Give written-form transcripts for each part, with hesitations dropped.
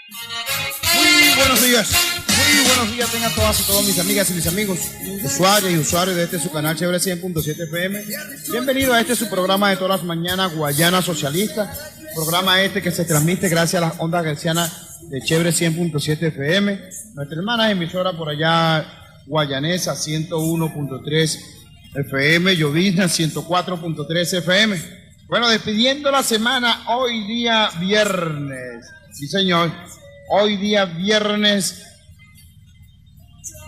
Muy buenos días tengan todas y todos mis amigas y mis amigos, usuarios y usuarios de este su canal Chévere 100.7 FM. Bienvenido a este su programa de todas las mañanas, Guayana Socialista. Programa este que se transmite gracias a las ondas hercianas de Chévere 100.7 FM. Nuestra hermana emisora por allá, Guayanesa 101.3 FM, Llovizna 104.3 FM. Bueno, despidiendo la semana, hoy día viernes. Sí, señor. Hoy día viernes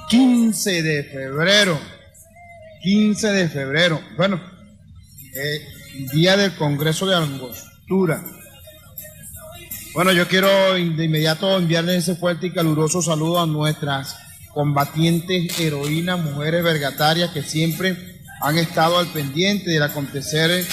15 de febrero. 15 de febrero. Bueno, día del Congreso de Angostura. Bueno, yo quiero de inmediato enviarles ese fuerte y caluroso saludo a nuestras combatientes heroínas, mujeres vergatarias que siempre han estado al pendiente del acontecer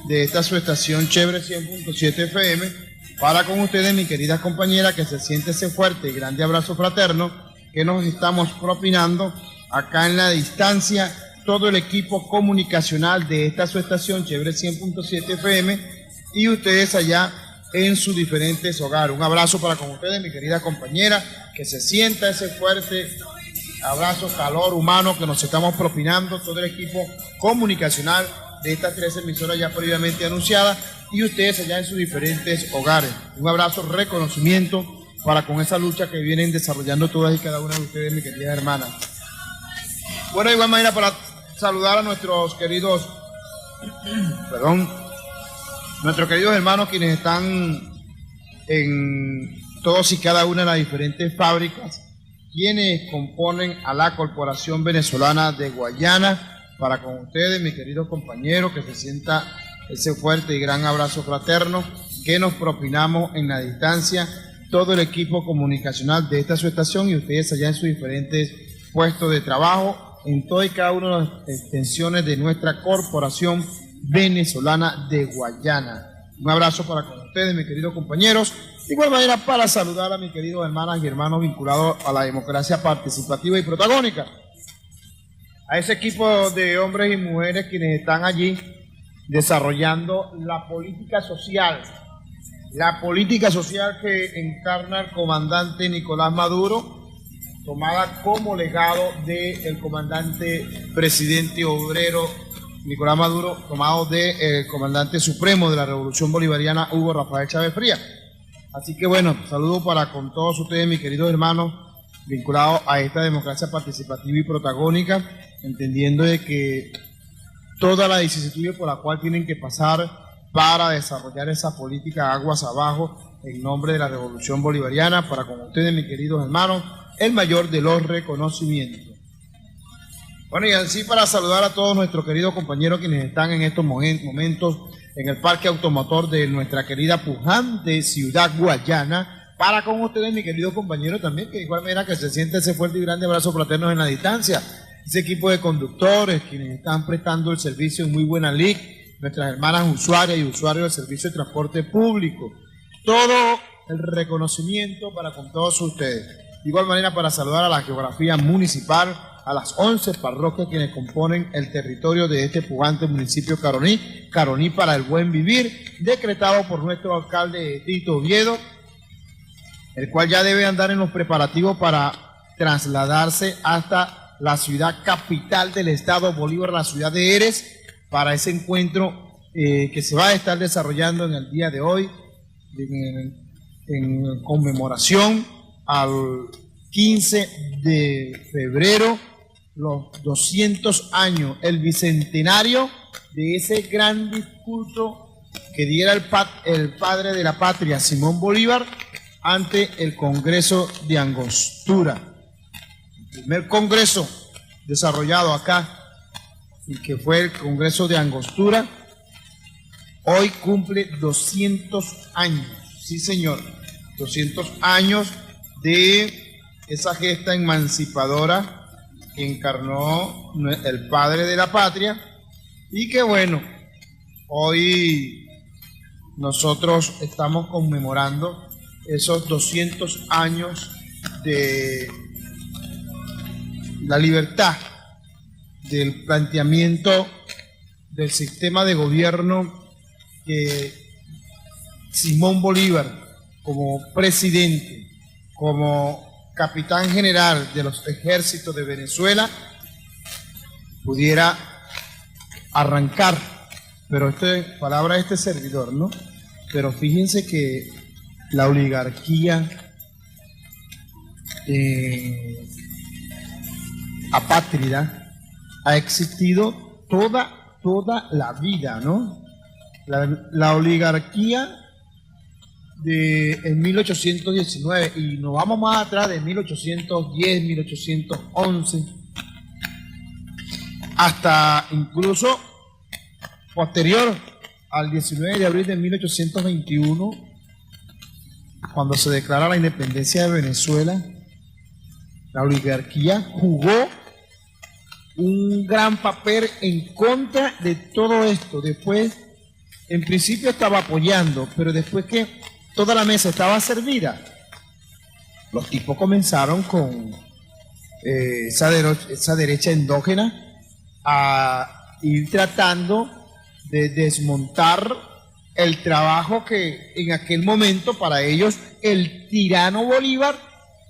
de esta su estación Chévere 100.7 FM. Para con ustedes, mi querida compañera, que se siente ese fuerte y grande abrazo fraterno que nos estamos propinando acá en la distancia, todo el equipo comunicacional de esta su estación Chévere 100.7 FM y ustedes allá en sus diferentes hogares. Un abrazo para con ustedes, mi querida compañera, que se sienta ese fuerte abrazo, calor humano que nos estamos propinando, todo el equipo comunicacional de estas tres emisoras ya previamente anunciadas y ustedes allá en sus diferentes hogares. Un abrazo, reconocimiento para con esa lucha que vienen desarrollando todas y cada una de ustedes, mis queridas hermanas. Bueno, de igual manera para saludar a nuestros queridos, nuestros queridos hermanos quienes están en todos y cada una de las diferentes fábricas, quienes componen a la Corporación Venezolana de Guayana. Para con ustedes, mis queridos compañeros, que se sienta ese fuerte y gran abrazo fraterno que nos propinamos en la distancia, todo el equipo comunicacional de esta su estación y ustedes allá en sus diferentes puestos de trabajo, en todas y cada una de las extensiones de nuestra Corporación Venezolana de Guayana. Un abrazo para con ustedes, mis queridos compañeros. De igual manera, para saludar a mis queridos hermanas y hermanos vinculados a la democracia participativa y protagónica. A ese equipo de hombres y mujeres quienes están allí desarrollando la política social que encarna el comandante Nicolás Maduro, tomada como legado del comandante presidente obrero Nicolás Maduro, tomado del comandante supremo de la Revolución Bolivariana, Hugo Rafael Chávez Frías. Así que bueno, saludo para con todos ustedes, mis queridos hermanos, vinculados a esta democracia participativa y protagónica, entendiendo de que toda la vicisitud por la cual tienen que pasar para desarrollar esa política aguas abajo en nombre de la Revolución Bolivariana, para con ustedes, mis queridos hermanos, el mayor de los reconocimientos. Bueno, y así para saludar a todos nuestros queridos compañeros quienes están en estos momentos en el Parque Automotor de nuestra querida pujante ciudad Guayana, para con ustedes, mi querido compañero, también, que de igual manera que se siente ese fuerte y grande abrazo fraterno en la distancia. Ese equipo de conductores, quienes están prestando el servicio en muy buena lid, nuestras hermanas usuarias y usuarios del servicio de transporte público. Todo el reconocimiento para con todos ustedes. De igual manera, para saludar a la geografía municipal, a las 11 parroquias quienes componen el territorio de este pujante municipio Caroní, Caroní para el buen vivir, decretado por nuestro alcalde Tito Oviedo, el cual ya debe andar en los preparativos para trasladarse hasta la ciudad capital del estado Bolívar, la ciudad de Eres, para ese encuentro que se va a estar desarrollando en el día de hoy, en conmemoración al 15 de febrero, los 200 años, el bicentenario de ese gran discurso que diera el padre de la patria, Simón Bolívar, ante el Congreso de Angostura. El primer congreso desarrollado acá, y que fue el Congreso de Angostura, hoy cumple 200 años. Sí, señor, 200 años de esa gesta emancipadora que encarnó el padre de la patria y que bueno, hoy nosotros estamos conmemorando esos 200 años de la libertad, del planteamiento del sistema de gobierno que Simón Bolívar, como presidente como capitán general de los ejércitos de Venezuela, pudiera arrancar, pero palabra de este servidor, ¿no? Pero fíjense que la oligarquía apátrida ha existido toda la vida, ¿no? La oligarquía en 1819, y nos vamos más atrás de 1810, 1811, hasta incluso posterior al 19 de abril de 1821, cuando se declara la independencia de Venezuela, la oligarquía jugó un gran papel en contra de todo esto. Después, en principio estaba apoyando, pero después que toda la mesa estaba servida, los tipos comenzaron con esa derecha endógena a ir tratando de desmontar el trabajo que en aquel momento para ellos el tirano Bolívar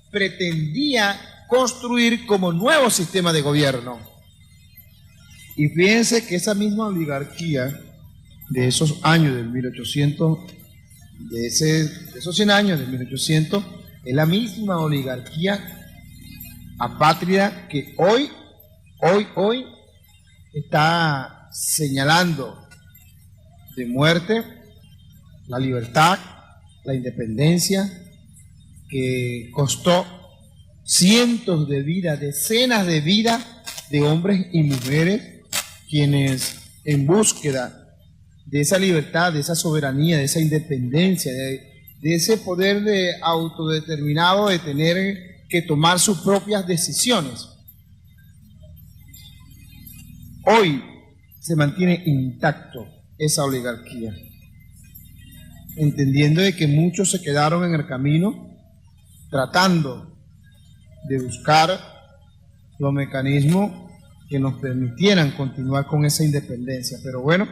pretendía construir como nuevo sistema de gobierno. Y fíjense que esa misma oligarquía de esos años del 1800, de esos 100 años del 1800, es la misma oligarquía apátrida que hoy está señalando de muerte la libertad, la independencia, que costó cientos de vidas, decenas de vidas de hombres y mujeres, quienes en búsqueda de esa libertad, de esa soberanía, de esa independencia, de ese poder de autodeterminado de tener que tomar sus propias decisiones, hoy se mantiene intacto esa oligarquía, entendiendo de que muchos se quedaron en el camino tratando de buscar los mecanismos que nos permitieran continuar con esa independencia. Pero bueno,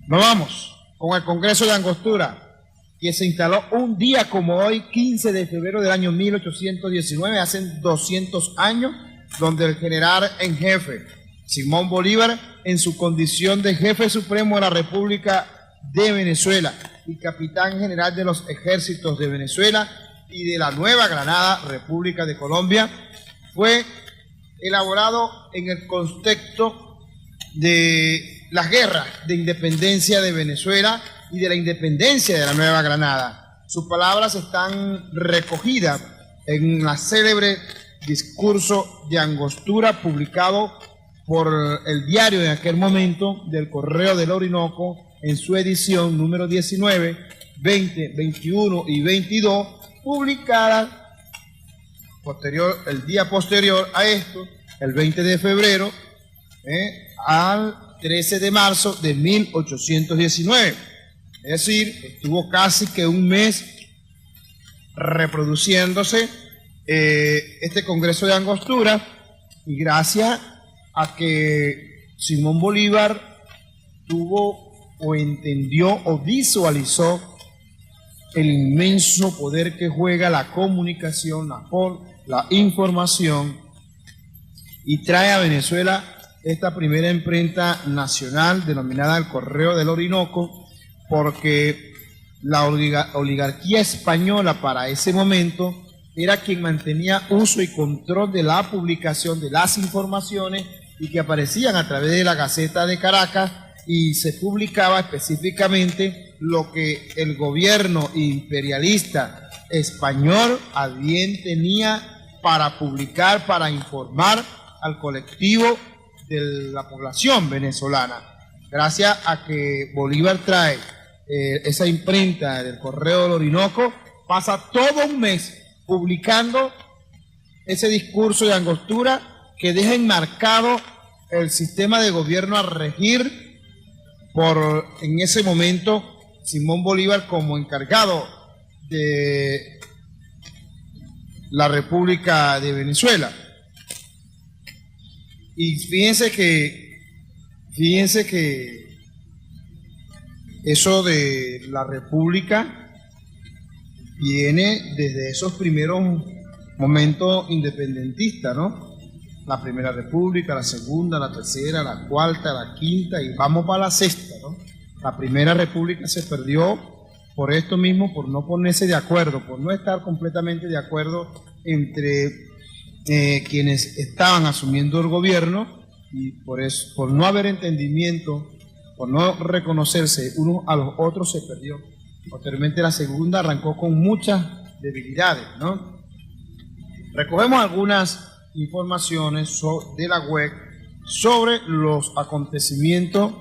nos vamos con el Congreso de Angostura, que se instaló un día como hoy, 15 de febrero del año 1819, hace 200 años, donde el general en jefe Simón Bolívar, en su condición de jefe supremo de la República de Venezuela y capitán general de los ejércitos de Venezuela y de la Nueva Granada, República de Colombia, fue elaborado en el contexto de las guerras de independencia de Venezuela y de la independencia de la Nueva Granada. Sus palabras están recogidas en la célebre discurso de Angostura, publicado por el diario de aquel momento del Correo del Orinoco en su edición número 19, 20, 21 y 22, publicada el día posterior a esto, el 20 de febrero, al 13 de marzo de 1819. Es decir, estuvo casi que un mes reproduciéndose este Congreso de Angostura, y gracias a que Simón Bolívar tuvo o entendió o visualizó el inmenso poder que juega la comunicación, la información, y trae a Venezuela esta primera imprenta nacional denominada el Correo del Orinoco, porque la oligarquía española para ese momento era quien mantenía uso y control de la publicación de las informaciones y que aparecían a través de la Gaceta de Caracas, y se publicaba específicamente lo que el gobierno imperialista español a bien tenía para publicar, para informar al colectivo de la población venezolana. Gracias a que Bolívar trae esa imprenta del Correo del Orinoco, pasa todo un mes publicando ese discurso de Angostura que deja enmarcado el sistema de gobierno a regir por, en ese momento, Simón Bolívar como encargado de la República de Venezuela. Y fíjense que eso de la República viene desde esos primeros momentos independentistas, ¿no? La Primera República, la Segunda, la Tercera, la Cuarta, la Quinta y vamos para la sexta, ¿no? La Primera República se perdió por esto mismo, por no ponerse de acuerdo, por no estar completamente de acuerdo entre quienes estaban asumiendo el gobierno y por eso, por no haber entendimiento, por no reconocerse unos a los otros, se perdió. Posteriormente la segunda arrancó con muchas debilidades, ¿no? Recogemos algunas informaciones de la web sobre los acontecimientos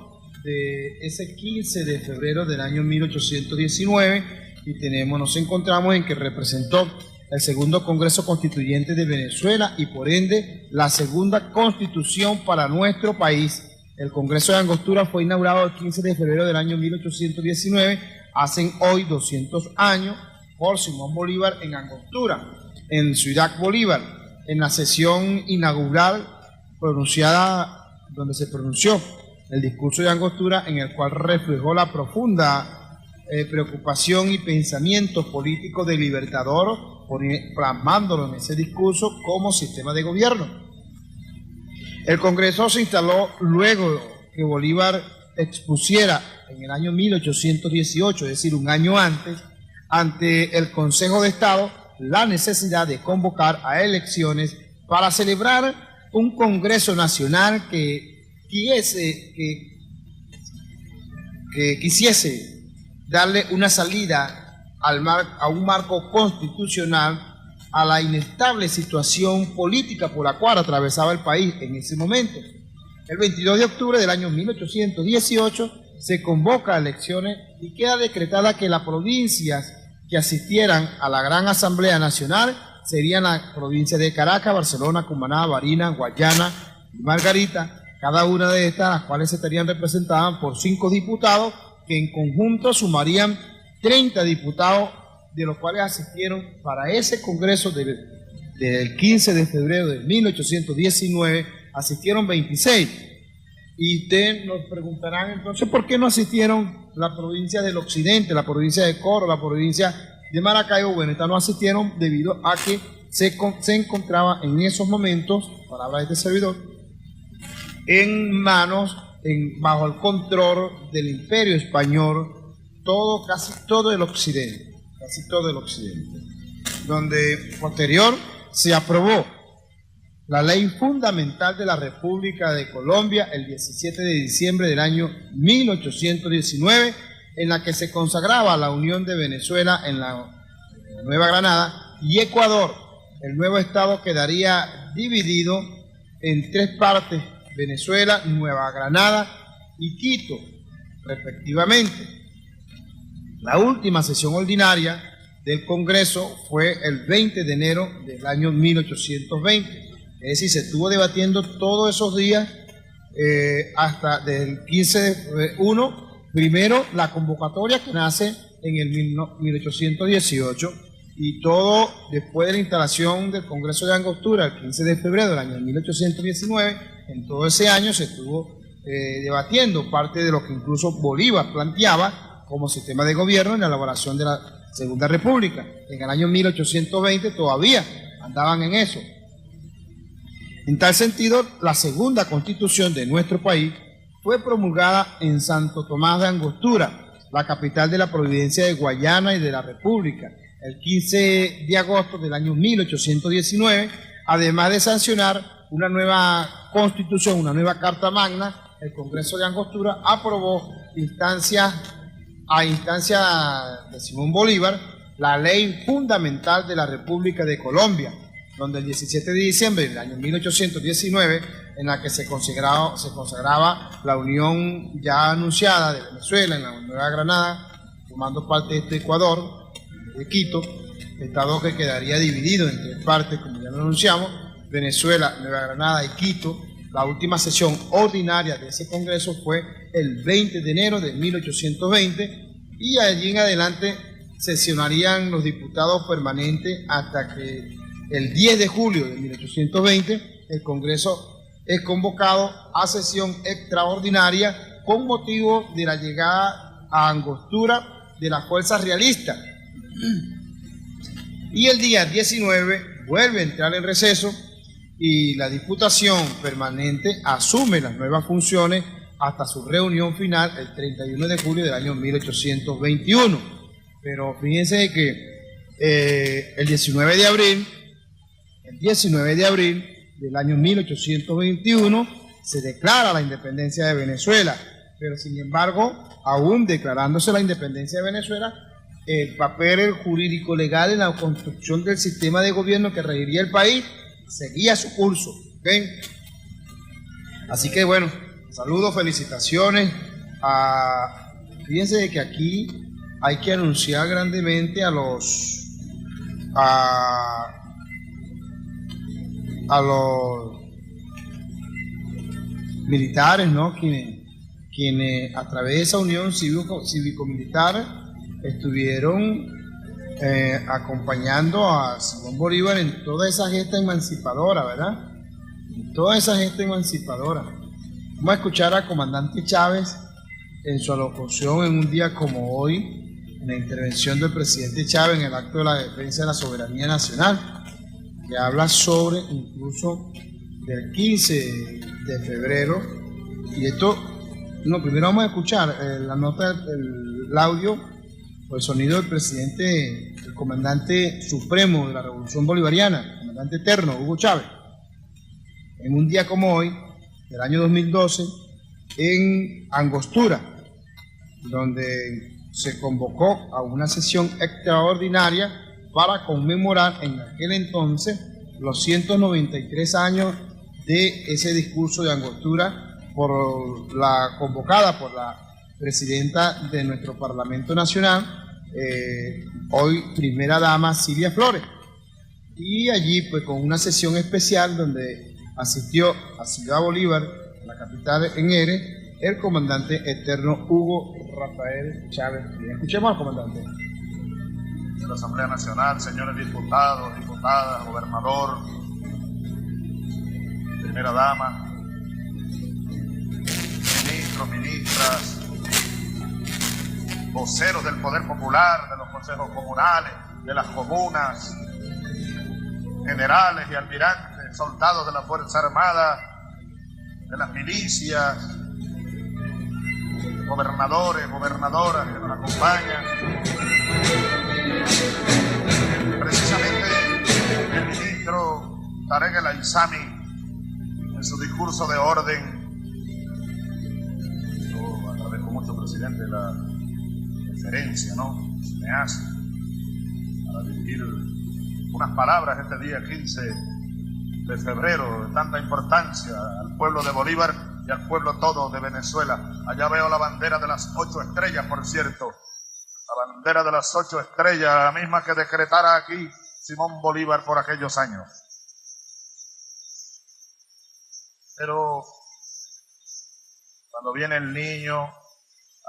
de ese 15 de febrero del año 1819 y nos encontramos en que representó el segundo Congreso Constituyente de Venezuela y por ende la segunda constitución para nuestro país. El Congreso de Angostura fue inaugurado el 15 de febrero del año 1819, hacen hoy 200 años, por Simón Bolívar en Angostura, en Ciudad Bolívar, en la sesión inaugural pronunciada, donde se pronunció el discurso de Angostura, en el cual reflejó la profunda preocupación y pensamiento político del Libertador, plasmándolo en ese discurso como sistema de gobierno. El Congreso se instaló luego que Bolívar expusiera en el año 1818, es decir, un año antes, ante el Consejo de Estado, la necesidad de convocar a elecciones para celebrar un Congreso Nacional que quisiese darle una salida a un marco constitucional a la inestable situación política por la cual atravesaba el país en ese momento. El 22 de octubre del año 1818 se convoca a elecciones y queda decretada que las provincias que asistieran a la Gran Asamblea Nacional serían las provincias de Caracas, Barcelona, Cumaná, Barinas, Guayana y Margarita, cada una de estas, las cuales estarían representadas por 5 diputados que en conjunto sumarían 30 diputados, de los cuales asistieron para ese congreso del 15 de febrero de 1819, asistieron 26. Y ustedes nos preguntarán entonces, ¿por qué no asistieron la provincia del occidente, la provincia de Coro, la provincia de Maracaibo? Bueno, estas no asistieron debido a que se encontraba en esos momentos, palabra de este servidor, bajo el control del Imperio Español, casi todo el occidente, donde posterior se aprobó la ley fundamental de la República de Colombia el 17 de diciembre del año 1819, en la que se consagraba la unión de Venezuela en la Nueva Granada y Ecuador. El nuevo estado quedaría dividido en 3 partes: Venezuela, Nueva Granada y Quito, respectivamente. La última sesión ordinaria del Congreso fue el 20 de enero del año 1820. Es decir, se estuvo debatiendo todos esos días hasta del 15 de 1, primero la convocatoria que nace en el 1818 y todo después de la instalación del Congreso de Angostura el 15 de febrero del año 1819, en todo ese año se estuvo debatiendo parte de lo que incluso Bolívar planteaba como sistema de gobierno en la elaboración de la Segunda República. En el año 1820 todavía andaban en eso. En tal sentido, la segunda constitución de nuestro país fue promulgada en Santo Tomás de Angostura, la capital de la provincia de Guayana y de la República, el 15 de agosto del año 1819, además de sancionar una nueva constitución, una nueva Carta Magna. El Congreso de Angostura aprobó a instancia de Simón Bolívar la ley fundamental de la República de Colombia, donde el 17 de diciembre del año 1819, en la que se consagraba la unión ya anunciada de Venezuela en la Nueva Granada, formando parte de este Ecuador, de Quito, estado que quedaría dividido en 3 partes, como ya lo anunciamos: Venezuela, Nueva Granada y Quito. La última sesión ordinaria de ese Congreso fue el 20 de enero de 1820 y allí en adelante sesionarían los diputados permanentes hasta que el 10 de julio de 1820 el Congreso es convocado a sesión extraordinaria con motivo de la llegada a Angostura de las fuerzas realistas. Y el día 19 vuelve a entrar en receso y la Diputación Permanente asume las nuevas funciones hasta su reunión final el 31 de julio del año 1821. Pero fíjense que el 19 de abril del año 1821 se declara la independencia de Venezuela, pero sin embargo, aún declarándose la independencia de Venezuela, el papel jurídico legal en la construcción del sistema de gobierno que regiría el país seguía su curso. ¿Okay? Así que bueno, saludos, felicitaciones. Fíjense que aquí hay que anunciar grandemente a los militares, ¿no? Quienes a través de esa unión cívico-militar estuvieron acompañando a Simón Bolívar en toda esa gesta emancipadora, ¿verdad? En toda esa gesta emancipadora. Vamos a escuchar al comandante Chávez en su alocución en un día como hoy, en la intervención del presidente Chávez en el acto de la defensa de la soberanía nacional, que habla sobre incluso del 15 de febrero. Y esto, no, primero vamos a escuchar la nota, el audio o el sonido del presidente, el comandante supremo de la Revolución Bolivariana, el comandante eterno, Hugo Chávez, en un día como hoy, del año 2012, en Angostura, donde se convocó a una sesión extraordinaria para conmemorar en aquel entonces los 193 años de ese discurso de Angostura convocada por la presidenta de nuestro Parlamento Nacional, hoy primera dama Silvia Flores. Y allí pues con una sesión especial donde asistió a Ciudad Bolívar, la capital en Eres, el comandante eterno Hugo Rafael Chávez. Escuchemos al comandante. De la Asamblea Nacional, señores diputados, diputadas, gobernador, primera dama, ministros, ministras, voceros del Poder Popular, de los consejos comunales, de las comunas, generales y almirantes, soldados de la Fuerza Armada, de las milicias, gobernadores, gobernadoras que nos acompañan. Precisamente el ministro Tarek El Aizami, en su discurso de orden, yo agradezco mucho, presidente, la referencia, ¿no?, que se me hace para dirigir unas palabras este día 15 de febrero de tanta importancia al pueblo de Bolívar y al pueblo todo de Venezuela. Allá veo la bandera de las 8 estrellas, por cierto, la bandera de las 8 estrellas, la misma que decretara aquí Simón Bolívar por aquellos años. Pero cuando viene el niño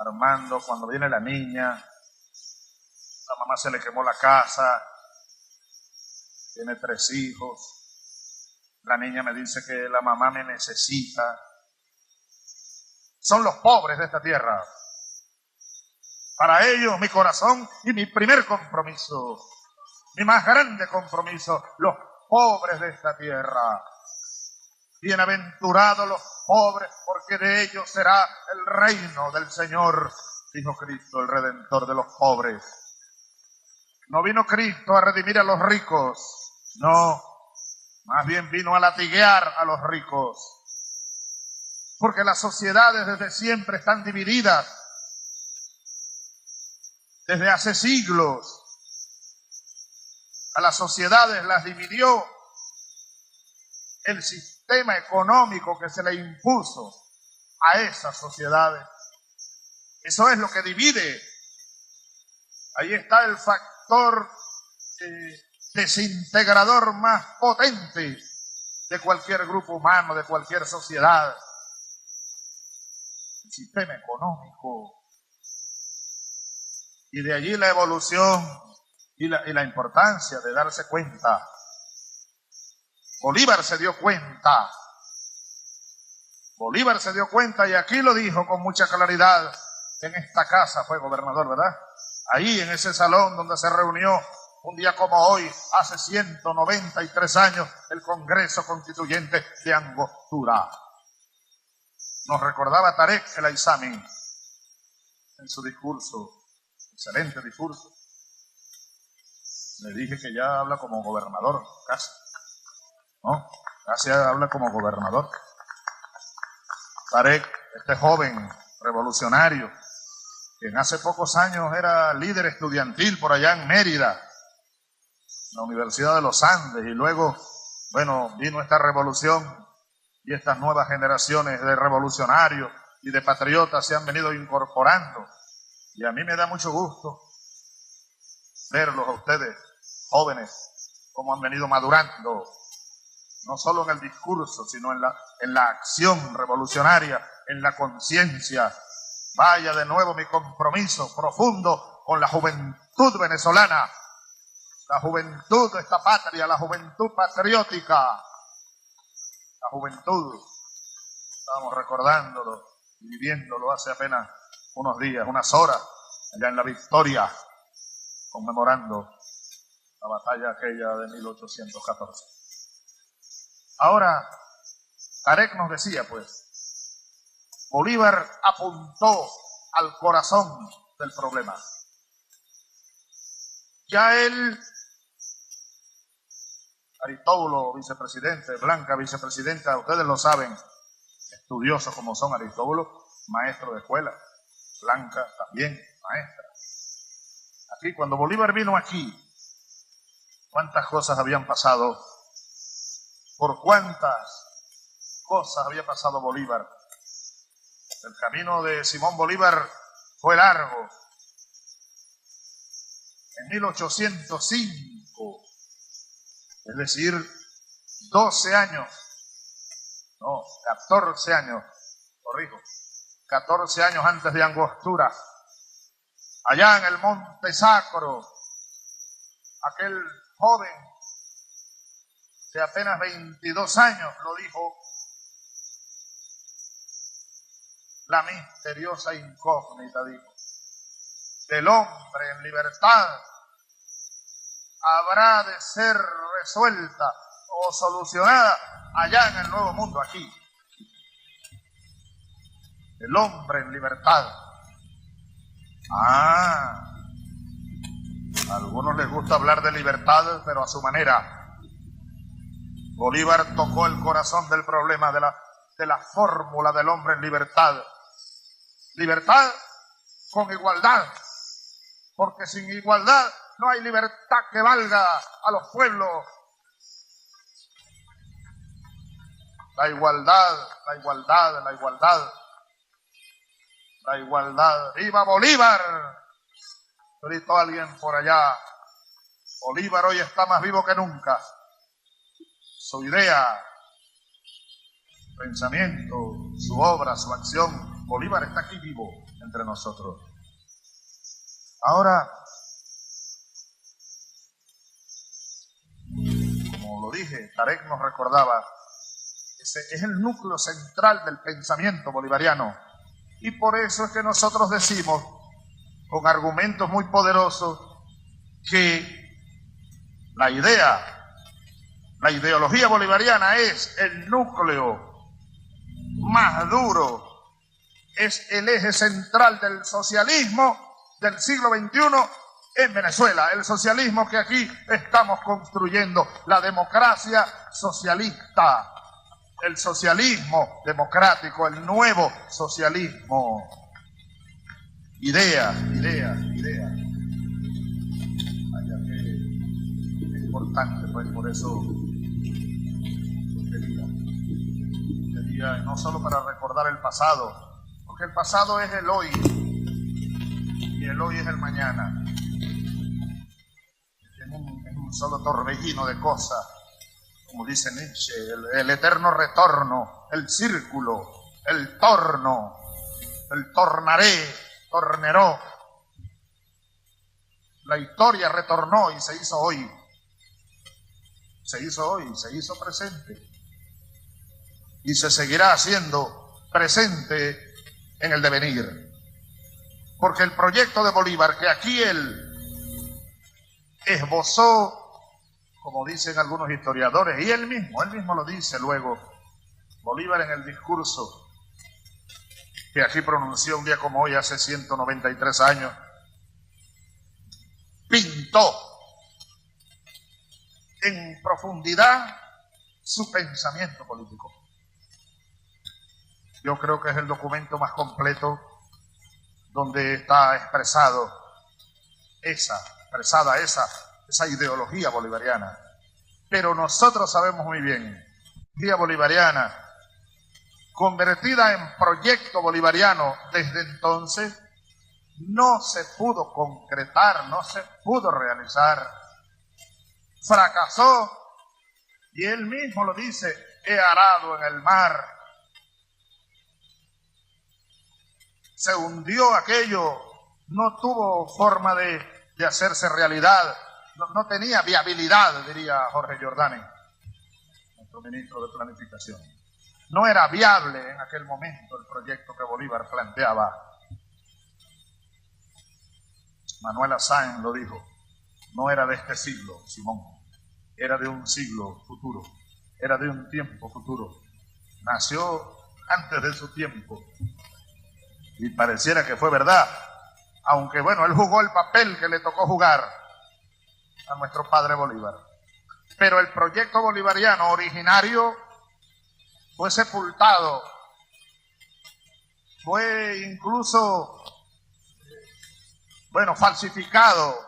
Armando, cuando viene la niña, la mamá se le quemó la casa, tiene 3 hijos, la niña me dice que la mamá me necesita. Son los pobres de esta tierra. Para ellos mi corazón y mi primer compromiso, mi más grande compromiso, los pobres de esta tierra. Bienaventurados los pobres, porque de ellos será el reino del Señor, dijo Cristo, el Redentor de los pobres. No vino Cristo a redimir a los ricos, no, más bien vino a latiguear a los ricos. Porque las sociedades desde siempre están divididas, desde hace siglos. A las sociedades las dividió el sistema económico que se le impuso a esas sociedades. Eso es lo que divide. Ahí está el factor desintegrador más potente de cualquier grupo humano, de cualquier sociedad. El sistema económico. Y de allí la evolución y la importancia de darse cuenta. Bolívar se dio cuenta. Bolívar se dio cuenta y aquí lo dijo con mucha claridad. En esta casa fue gobernador, ¿verdad? Ahí en ese salón donde se reunió un día como hoy, hace 193 años, el Congreso Constituyente de Angostura. Nos recordaba Tarek El Aizami en su discurso, excelente discurso. Le dije que ya habla como gobernador, casi, ¿no? Casi habla como gobernador. Tarek, este joven revolucionario, que en hace pocos años era líder estudiantil por allá en Mérida, en la Universidad de los Andes, y luego, bueno, vino esta revolución y estas nuevas generaciones de revolucionarios y de patriotas se han venido incorporando. Y a mí me da mucho gusto verlos a ustedes, jóvenes, cómo han venido madurando, no solo en el discurso, sino en la acción revolucionaria, en la conciencia. Vaya de nuevo mi compromiso profundo con la juventud venezolana, la juventud de esta patria, la juventud patriótica, la juventud. Estábamos recordándolo y viviéndolo hace apenas unos días, unas horas, allá en La Victoria, conmemorando la batalla aquella de 1814. Ahora, Tarek nos decía, pues, Bolívar apuntó al corazón del problema. Ya él, Aristóbulo, vicepresidente, Blanca, vicepresidenta, ustedes lo saben, estudiosos como son Aristóbulo, maestro de escuela, Blanca también, maestra. Aquí, cuando Bolívar vino aquí, ¿cuántas cosas habían pasado? ¿Por cuántas cosas había pasado Bolívar? El camino de Simón Bolívar fue largo. En 1805, es decir, 12 años, no, 14 años, corrijo, 14 años antes de Angostura, allá en el Monte Sacro, aquel joven de apenas 22 años lo dijo: la misteriosa incógnita, dijo, del hombre en libertad habrá de ser resuelta o solucionada allá en el Nuevo Mundo, aquí. El hombre en libertad. A algunos les gusta hablar de libertad, pero a su manera. Bolívar tocó el corazón del problema de la fórmula del hombre en libertad. Libertad con igualdad, porque sin igualdad no hay libertad que valga a los pueblos. La igualdad, la igualdad, la igualdad, la igualdad. ¡Viva Bolívar! Gritó alguien por allá. Bolívar hoy está más vivo que nunca. Su idea, su pensamiento, su obra, su acción, Bolívar está aquí vivo entre nosotros. Ahora, como lo dije, Tarek nos recordaba, ese es el núcleo central del pensamiento bolivariano. Y por eso es que nosotros decimos, con argumentos muy poderosos, que la ideología bolivariana es el núcleo más duro, es el eje central del socialismo del siglo XXI en Venezuela, el socialismo que aquí estamos construyendo, la democracia socialista, el socialismo democrático, el nuevo socialismo. Idea. Vaya que importante, pues por eso quería no solo para recordar el pasado, porque el pasado es el hoy y el hoy es el mañana. En un solo torbellino de cosas, como dice Nietzsche, el eterno retorno, el círculo, el torno, el tornaré, torneró. La historia retornó y se hizo hoy. Se hizo presente. Y se seguirá haciendo presente en el devenir. Porque el proyecto de Bolívar, que aquí él esbozó, como dicen algunos historiadores, y él mismo lo dice luego, Bolívar en el discurso que aquí pronunció un día como hoy, hace 193 años, pintó en profundidad su pensamiento político. Yo creo que es el documento más completo donde está expresada esa ideología bolivariana. Pero nosotros sabemos muy bien, idea bolivariana, convertida en proyecto bolivariano desde entonces, no se pudo concretar, no se pudo realizar. Fracasó, y él mismo lo dice, he arado en el mar. Se hundió aquello, no tuvo forma de hacerse realidad, no tenía viabilidad, diría Jorge Giordani, nuestro ministro de Planificación. No era viable en aquel momento el proyecto que Bolívar planteaba. Manuela Sáenz lo dijo, no era de este siglo, Simón, era de un siglo futuro, era de un tiempo futuro. Nació antes de su tiempo y pareciera que fue verdad, aunque bueno, él jugó el papel que le tocó jugar a nuestro padre Bolívar. Pero el proyecto bolivariano originario fue sepultado, fue incluso, bueno, falsificado,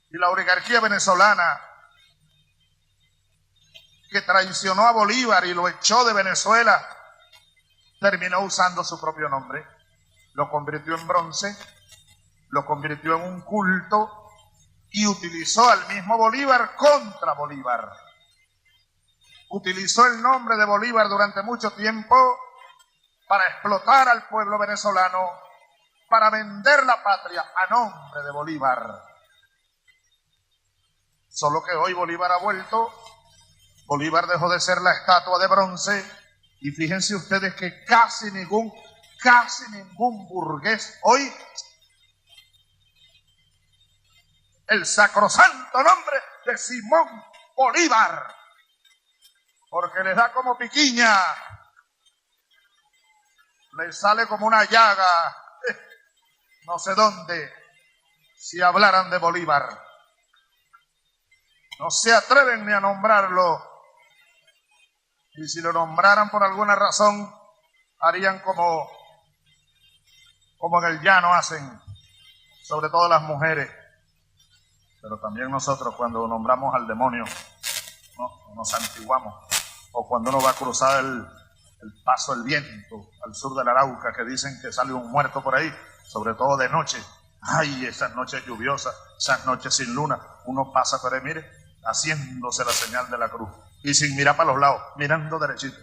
y la oligarquía venezolana que traicionó a Bolívar y lo echó de Venezuela, terminó usando su propio nombre, lo convirtió en bronce, lo convirtió en un culto y utilizó al mismo Bolívar contra Bolívar. Utilizó el nombre de Bolívar durante mucho tiempo para explotar al pueblo venezolano, para vender la patria a nombre de Bolívar. Solo que hoy Bolívar ha vuelto, Bolívar dejó de ser la estatua de bronce, y fíjense ustedes que casi ningún burgués hoy, el sacrosanto nombre de Simón Bolívar, porque les da como piquiña, les sale como una llaga, no sé dónde, si hablaran de Bolívar. No se atreven ni a nombrarlo, y si lo nombraran por alguna razón, harían como en el llano hacen, sobre todo las mujeres. Pero también nosotros cuando nombramos al demonio, ¿no? Nos santiguamos. O cuando uno va a cruzar el paso del viento al sur del Arauca, que dicen que sale un muerto por ahí, sobre todo de noche. Ay, esas noches lluviosas, esas noches sin luna, uno pasa por ahí, mire, haciéndose la señal de la cruz y sin mirar para los lados, mirando derechito.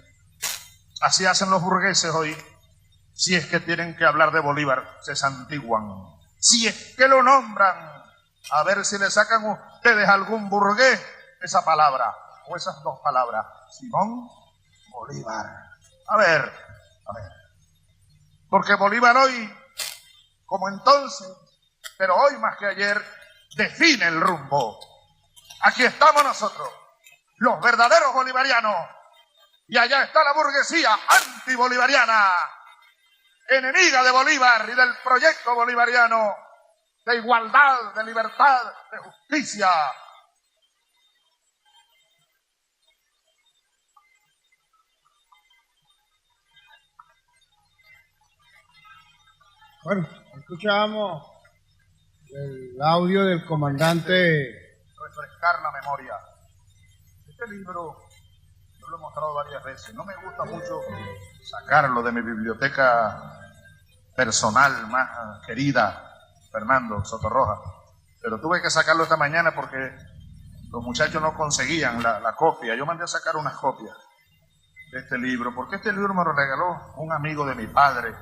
Así hacen los burgueses hoy. Si es que tienen que hablar de Bolívar, se santiguan. Si es que lo nombran, a ver si le sacan ustedes a algún burgués esa palabra o esas dos palabras, Simón Bolívar. A ver, porque Bolívar hoy, como entonces, pero hoy más que ayer, define el rumbo. Aquí estamos nosotros, los verdaderos bolivarianos, y allá está la burguesía antibolivariana, enemiga de Bolívar y del proyecto bolivariano de igualdad, de libertad, de justicia. Bueno, escuchábamos el audio del comandante. Refrescar la memoria. Este libro yo lo he mostrado varias veces. No me gusta mucho sacarlo de mi biblioteca personal más querida, Fernando Sotorroja, pero tuve que sacarlo esta mañana porque los muchachos no conseguían la copia. Yo mandé a sacar unas copias de este libro, porque este libro me lo regaló un amigo de mi padre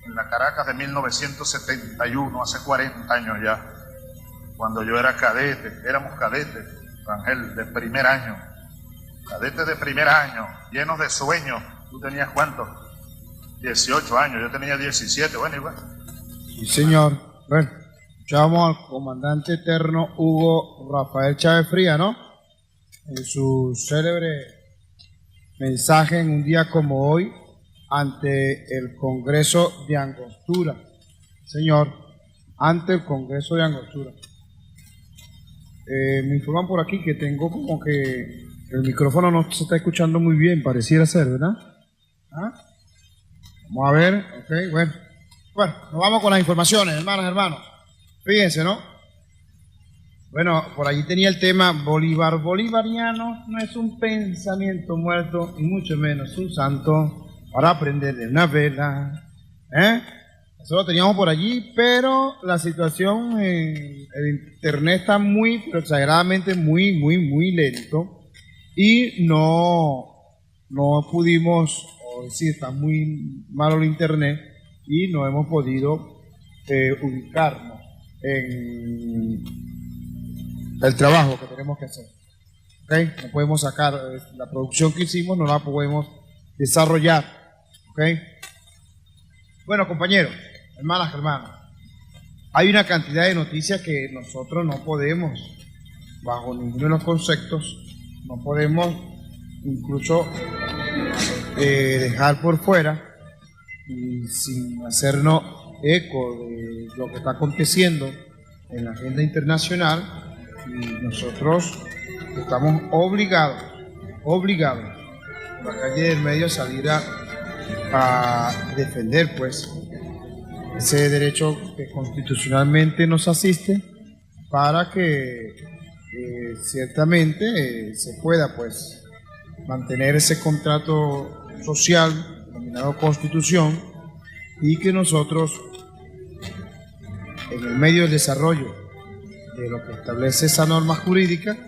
en la Caracas de 1971, hace 40 años ya, cuando yo era cadete. Éramos cadetes, Ángel, de primer año, cadetes de primer año, llenos de sueños. ¿Tú tenías cuántos? 18 años, yo tenía 17, bueno, igual. Sí, señor. Bueno. Escuchamos al comandante eterno Hugo Rafael Chávez Frías, ¿no? En su célebre mensaje en un día como hoy ante el Congreso de Angostura. Señor, ante el Congreso de Angostura. Me informan por aquí que tengo como que el micrófono no se está escuchando muy bien, pareciera ser, ¿verdad? ¿Ah? Vamos a ver, ok, bueno. Bueno, nos vamos con las informaciones, hermanos. Fíjense, ¿no? Bueno, por allí tenía el tema Bolívar bolivariano, no es un pensamiento muerto, y mucho menos un santo para prenderle una vela. Eso lo teníamos por allí, pero la situación en el internet está muy, pero exageradamente muy lento, y no pudimos, o decir, está muy malo el internet, y no hemos podido ubicarnos en el trabajo que tenemos que hacer. ¿Okay? No podemos sacar la producción que hicimos, no la podemos desarrollar. ¿Okay? Bueno, compañeros, hermanos, hay una cantidad de noticias que nosotros no podemos, bajo ninguno de los conceptos, no podemos incluso dejar por fuera, y sin hacernos eco de lo que está aconteciendo en la agenda internacional, y nosotros estamos obligados por la calle del medio a salir a defender pues ese derecho que constitucionalmente nos asiste, para que ciertamente se pueda pues mantener ese contrato social denominado Constitución, y que nosotros, en el medio del desarrollo de lo que establece esa norma jurídica,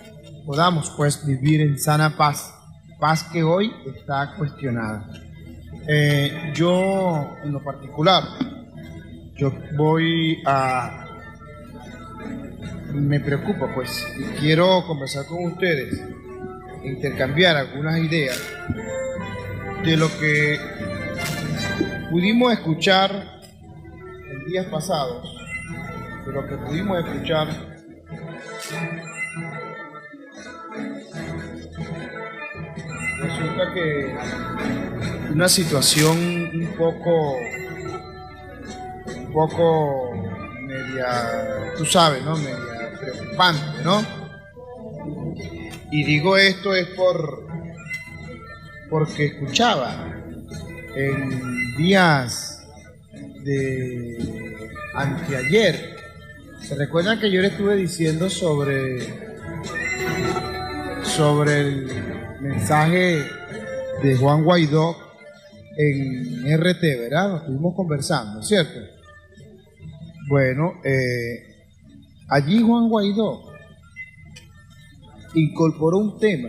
podamos pues vivir en sana paz que hoy está cuestionada. Yo, en lo particular, me preocupa pues, y quiero conversar con ustedes, intercambiar algunas ideas de lo que pudimos escuchar en días pasados, resulta que una situación un poco media, tú sabes, ¿no? Media preocupante, ¿no? Y digo esto es porque escuchaba en días de anteayer. ¿Se recuerdan que yo les estuve diciendo sobre el mensaje de Juan Guaidó en RT, ¿verdad? Lo estuvimos conversando, ¿cierto? Bueno, allí Juan Guaidó incorporó un tema,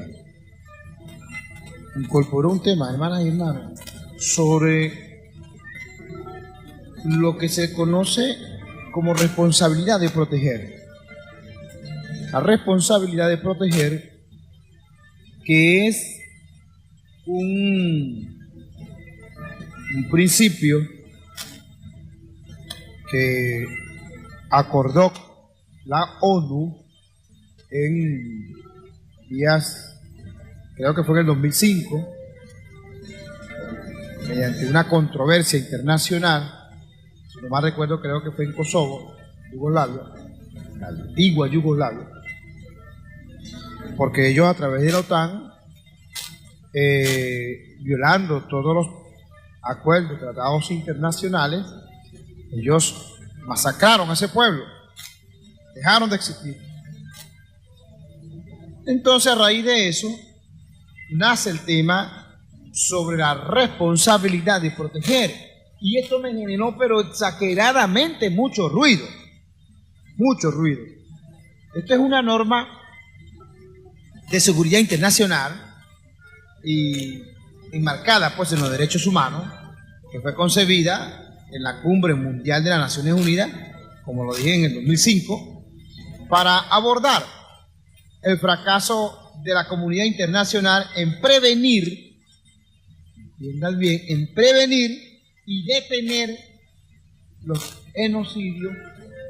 hermanas y hermanos, sobre lo que se conoce como responsabilidad de proteger. La responsabilidad de proteger, que es un principio que acordó la ONU en días, creo que fue en el 2005, mediante una controversia internacional. Si no mal recuerdo, creo que fue en Kosovo, Yugoslavia, la antigua Yugoslavia, porque ellos, a través de la OTAN, violando todos los acuerdos, tratados internacionales, ellos masacraron a ese pueblo, dejaron de existir. Entonces, a raíz de eso, nace el tema sobre la responsabilidad de proteger. Y esto me generó, pero exageradamente, mucho ruido. Esto es una norma de seguridad internacional y enmarcada pues en los derechos humanos, que fue concebida en la Cumbre Mundial de las Naciones Unidas, como lo dije, en el 2005, para abordar el fracaso de la comunidad internacional en prevenir, entiendan bien, en prevenir y detener los genocidios,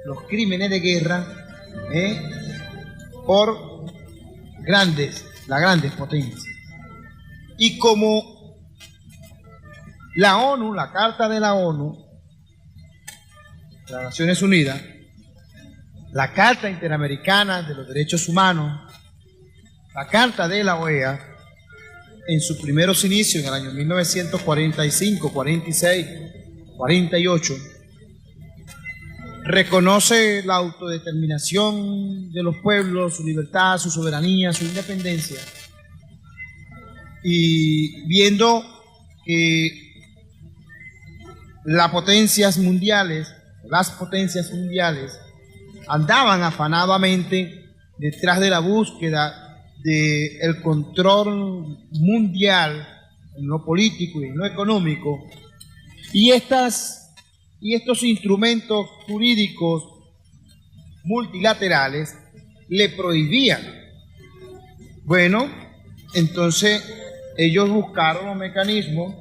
los crímenes de guerra por las grandes potencias. Y como la ONU, la Carta de la ONU, de las Naciones Unidas, la Carta Interamericana de los Derechos Humanos, la Carta de la OEA, en sus primeros inicios en el año 1945, 46, 48, reconoce la autodeterminación de los pueblos, su libertad, su soberanía, su independencia, y viendo que las potencias mundiales andaban afanadamente detrás de la búsqueda del control mundial en lo político y en lo económico, y estos instrumentos jurídicos multilaterales le prohibían. Bueno, entonces ellos buscaron los mecanismos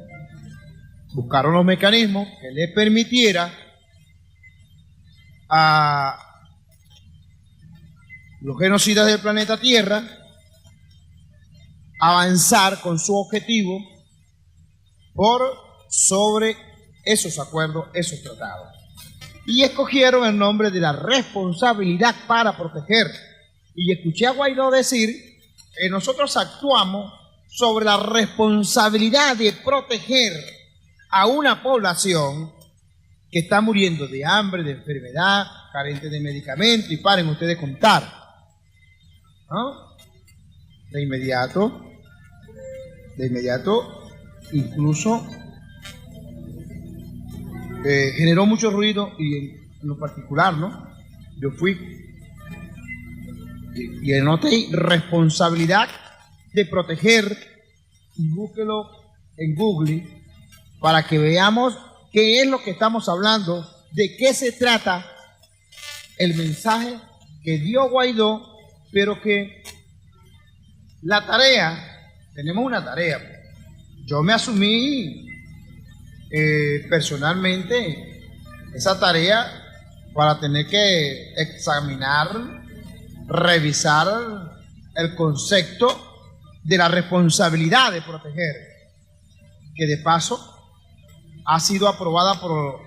que les permitiera a los genocidas del planeta Tierra avanzar con su objetivo por sobre esos acuerdos, esos tratados. Y escogieron el nombre de la responsabilidad para proteger. Y escuché a Guaidó decir que nosotros actuamos sobre la responsabilidad de proteger a una población que está muriendo de hambre, de enfermedad, carente de medicamentos, y paren ustedes contar, ¿no? De inmediato, incluso generó mucho ruido, y en lo particular, ¿no? Yo fui y anoté responsabilidad de proteger, y búsquelo en Google para que veamos qué es lo que estamos hablando, de qué se trata el mensaje que dio Guaidó, pero que la tarea, tenemos una tarea. Yo me asumí personalmente esa tarea para tener que examinar, revisar el concepto de la responsabilidad de proteger, que de paso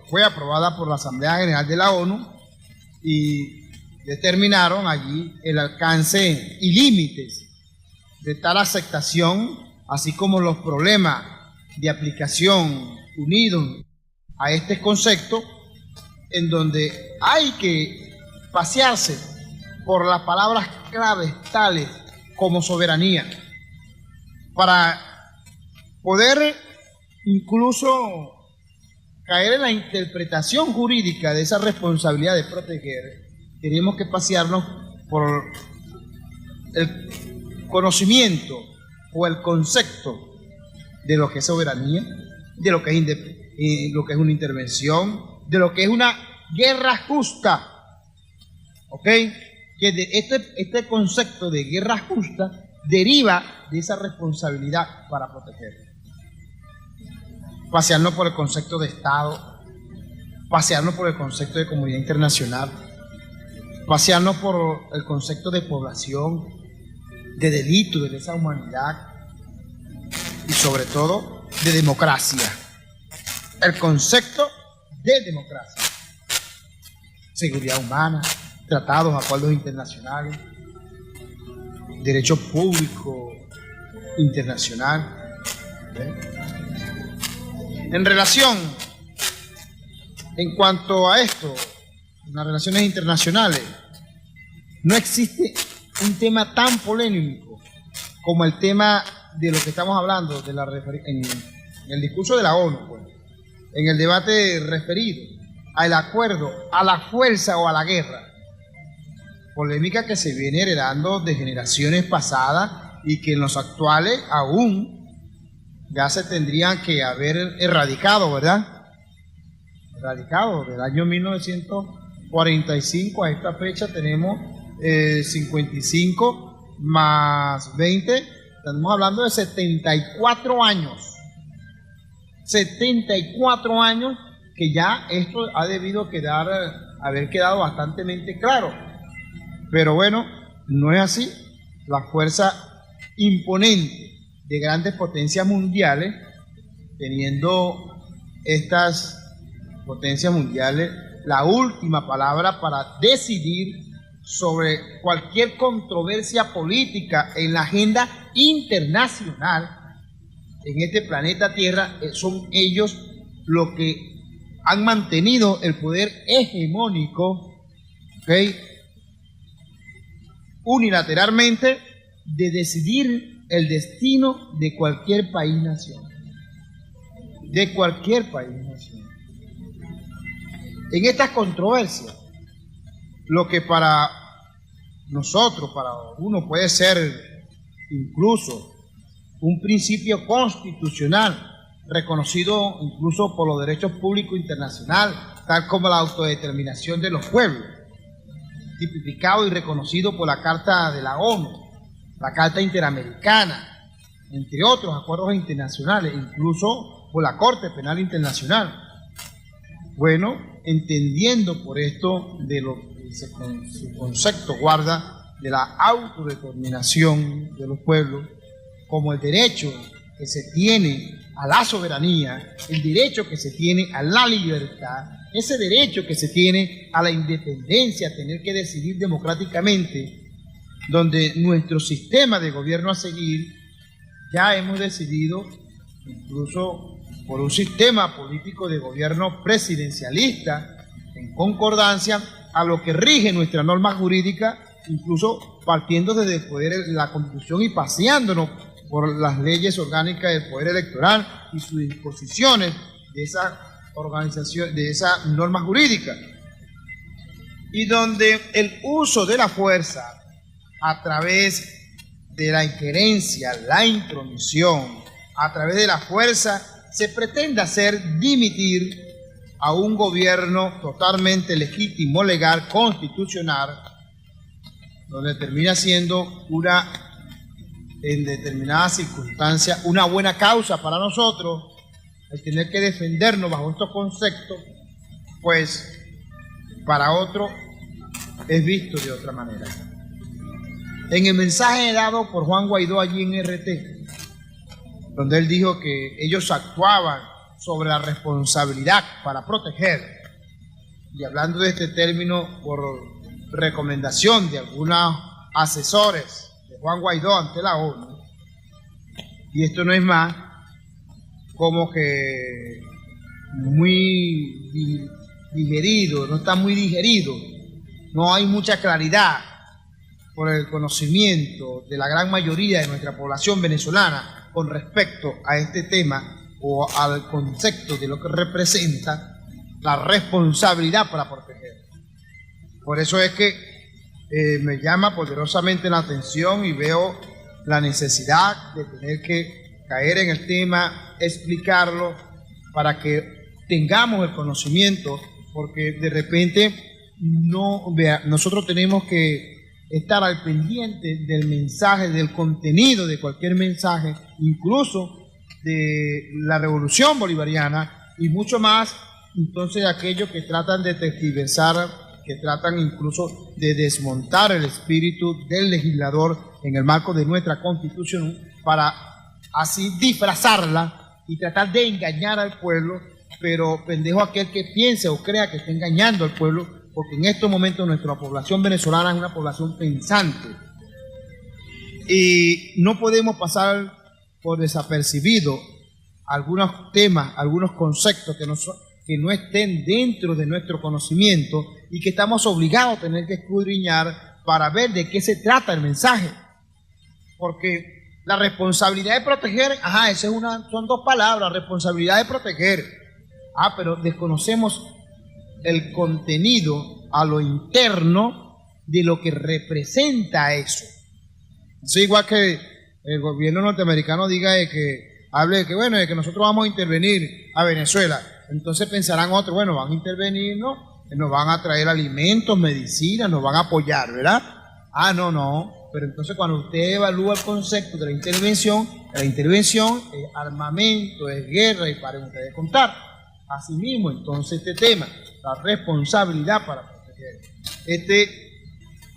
fue aprobada por la Asamblea General de la ONU, y determinaron allí el alcance y límites de tal aceptación, así como los problemas de aplicación unidos a este concepto, en donde hay que pasearse por las palabras claves tales como soberanía, para poder incluso caer en la interpretación jurídica de esa responsabilidad de proteger. Tenemos que pasearnos por el conocimiento o el concepto de lo que es soberanía, de lo que es una intervención, de lo que es una guerra justa, ¿ok? Que de este concepto de guerra justa deriva de esa responsabilidad para proteger. Pasearnos por el concepto de Estado, pasearnos por el concepto de comunidad internacional, pasearnos por el concepto de población, de delito, de lesa humanidad, y sobre todo de democracia. El concepto de democracia, seguridad humana, tratados, acuerdos internacionales, derecho público internacional. En relación, en cuanto a esto, en las relaciones internacionales, no existe un tema tan polémico como el tema de lo que estamos hablando en el discurso de la ONU, pues, en el debate referido al acuerdo, a la fuerza o a la guerra. Polémica que se viene heredando de generaciones pasadas y que en los actuales aún ya se tendrían que haber erradicado, ¿verdad? Erradicado. Del año 1945 a esta fecha tenemos 55 más 20, estamos hablando de 74 años. 74 años que ya esto ha debido quedar haber quedado bastante claro. Pero bueno, no es así. La fuerza imponente de grandes potencias mundiales, teniendo estas potencias mundiales la última palabra para decidir sobre cualquier controversia política en la agenda internacional en este planeta Tierra, son ellos los que han mantenido el poder hegemónico, ¿okay?, unilateralmente, de decidir el destino de cualquier país-nación. De cualquier país-nación. En estas controversias, lo que para nosotros, para uno puede ser incluso un principio constitucional, reconocido incluso por los derechos públicos internacionales, tal como la autodeterminación de los pueblos, tipificado y reconocido por la Carta de la ONU, la Carta Interamericana, entre otros acuerdos internacionales, incluso por la Corte Penal Internacional. Bueno, entendiendo por esto de lo que su concepto guarda de la autodeterminación de los pueblos, como el derecho que se tiene a la soberanía, el derecho que se tiene a la libertad, ese derecho que se tiene a la independencia, a tener que decidir democráticamente, donde nuestro sistema de gobierno a seguir, ya hemos decidido, incluso por un sistema político de gobierno presidencialista, en concordancia a lo que rige nuestra norma jurídica, incluso partiendo desde el poder de la Constitución y paseándonos por las leyes orgánicas del poder electoral y sus disposiciones de esa organización, de esa norma jurídica, y donde el uso de la fuerza a través de la injerencia, la intromisión, a través de la fuerza, se pretende hacer dimitir a un gobierno totalmente legítimo, legal, constitucional, donde termina siendo en determinadas circunstancias, una buena causa para nosotros, el tener que defendernos bajo estos conceptos, pues para otro es visto de otra manera. En el mensaje dado por Juan Guaidó allí en RT, donde él dijo que ellos actuaban sobre la responsabilidad para proteger, y hablando de este término por recomendación de algunos asesores de Juan Guaidó ante la ONU, y esto no es más como que muy digerido, no está muy digerido, no hay mucha claridad por el conocimiento de la gran mayoría de nuestra población venezolana con respecto a este tema o al concepto de lo que representa la responsabilidad para proteger. Por eso es que me llama poderosamente la atención y veo la necesidad de tener que caer en el tema, explicarlo, para que tengamos el conocimiento, porque de repente nosotros tenemos que estar al pendiente del mensaje, del contenido de cualquier mensaje, incluso de la revolución bolivariana, y mucho más entonces aquellos que tratan de tergiversar, que tratan incluso de desmontar el espíritu del legislador en el marco de nuestra Constitución, para así disfrazarla y tratar de engañar al pueblo, pero pendejo aquel que piense o crea que está engañando al pueblo, porque en estos momentos nuestra población venezolana es una población pensante y no podemos pasar por desapercibido algunos temas, algunos conceptos que no estén dentro de nuestro conocimiento y que estamos obligados a tener que escudriñar para ver de qué se trata el mensaje. Porque la responsabilidad de proteger, son dos palabras, responsabilidad de proteger. Pero desconocemos el contenido a lo interno de lo que representa eso. Es igual que el gobierno norteamericano diga hable de que nosotros vamos a intervenir a Venezuela. Entonces pensarán otros, van a intervenir, ¿no? Nos van a traer alimentos, medicinas, nos van a apoyar, ¿verdad? No. Pero entonces cuando usted evalúa el concepto de la intervención es armamento, es guerra, y paren ustedes de contar. Asimismo, entonces este tema la responsabilidad para proteger.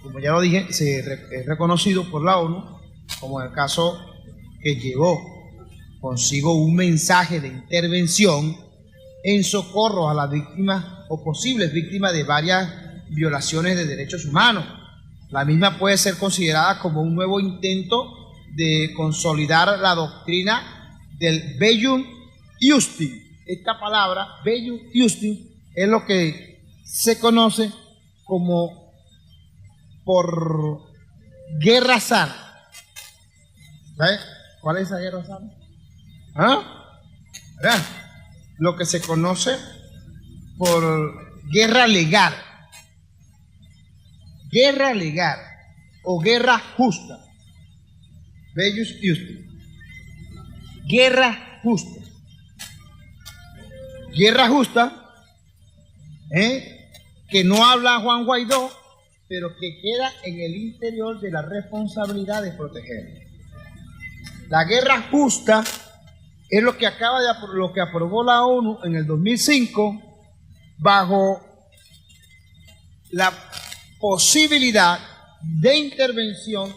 Como ya lo dije, es reconocido por la ONU como el caso que llevó consigo un mensaje de intervención en socorro a las víctimas o posibles víctimas de varias violaciones de derechos humanos. La misma puede ser considerada como un nuevo intento de consolidar la doctrina del Bellum Iustim. Esta palabra, Bellum Iustim, es lo que se conoce como por guerra sana. ¿Sabes cuál es esa guerra sana? ¿Ah? ¿Verdad? Lo que se conoce por guerra legal. Guerra legal o guerra justa. Bellum Iustim. Guerra justa. Guerra justa, que no habla Juan Guaidó, pero que queda en el interior de la responsabilidad de proteger. La guerra justa es lo que lo que aprobó la ONU en el 2005 bajo la posibilidad de intervención,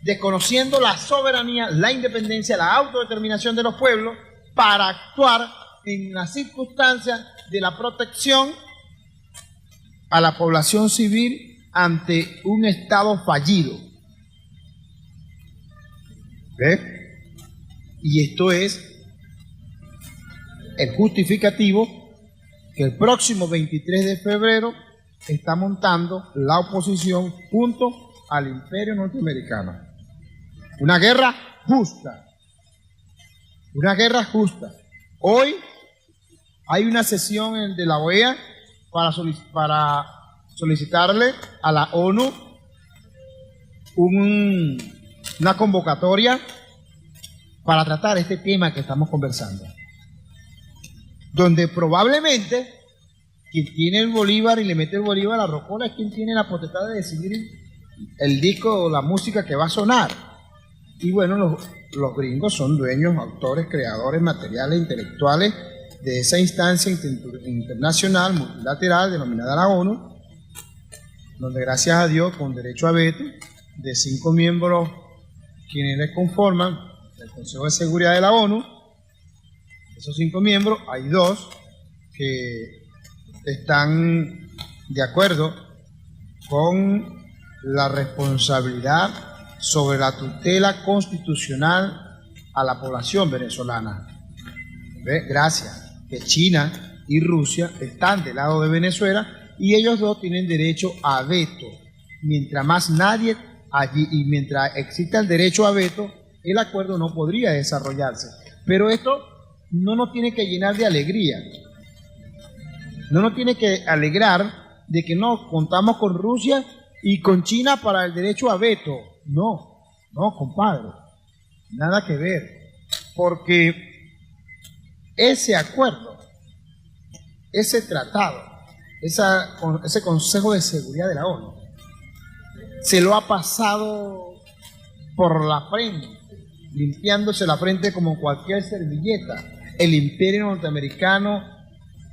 desconociendo la soberanía, la independencia, la autodeterminación de los pueblos para actuar en las circunstancias de la protección a la población civil ante un Estado fallido. ¿Ves? Y esto es el justificativo que el próximo 23 de febrero está montando la oposición junto al imperio norteamericano. Una guerra justa. Una guerra justa. Hoy hay una sesión de la OEA para solicitarle a la ONU una convocatoria para tratar este tema que estamos conversando, donde probablemente quien tiene el Bolívar y le mete el Bolívar a la rocola es quien tiene la potestad de decidir el disco o la música que va a sonar. Y bueno, los gringos son dueños, autores, creadores, materiales, intelectuales de esa instancia internacional, multilateral, denominada la ONU, donde gracias a Dios, con derecho a veto, de 5 miembros quienes le conforman el Consejo de Seguridad de la ONU, esos 5 miembros, hay 2 que están de acuerdo con la responsabilidad sobre la tutela constitucional a la población venezolana. ¿Ve? Gracias. Que China y Rusia están del lado de Venezuela y ellos 2 tienen derecho a veto. Mientras más nadie allí y mientras exista el derecho a veto, el acuerdo no podría desarrollarse. Pero esto no nos tiene que llenar de alegría. No nos tiene que alegrar de que no contamos con Rusia y con China para el derecho a veto. No, compadre. Nada que ver. Porque ese acuerdo, ese tratado, ese Consejo de Seguridad de la ONU, se lo ha pasado por la frente, limpiándose la frente como cualquier servilleta, el imperio norteamericano,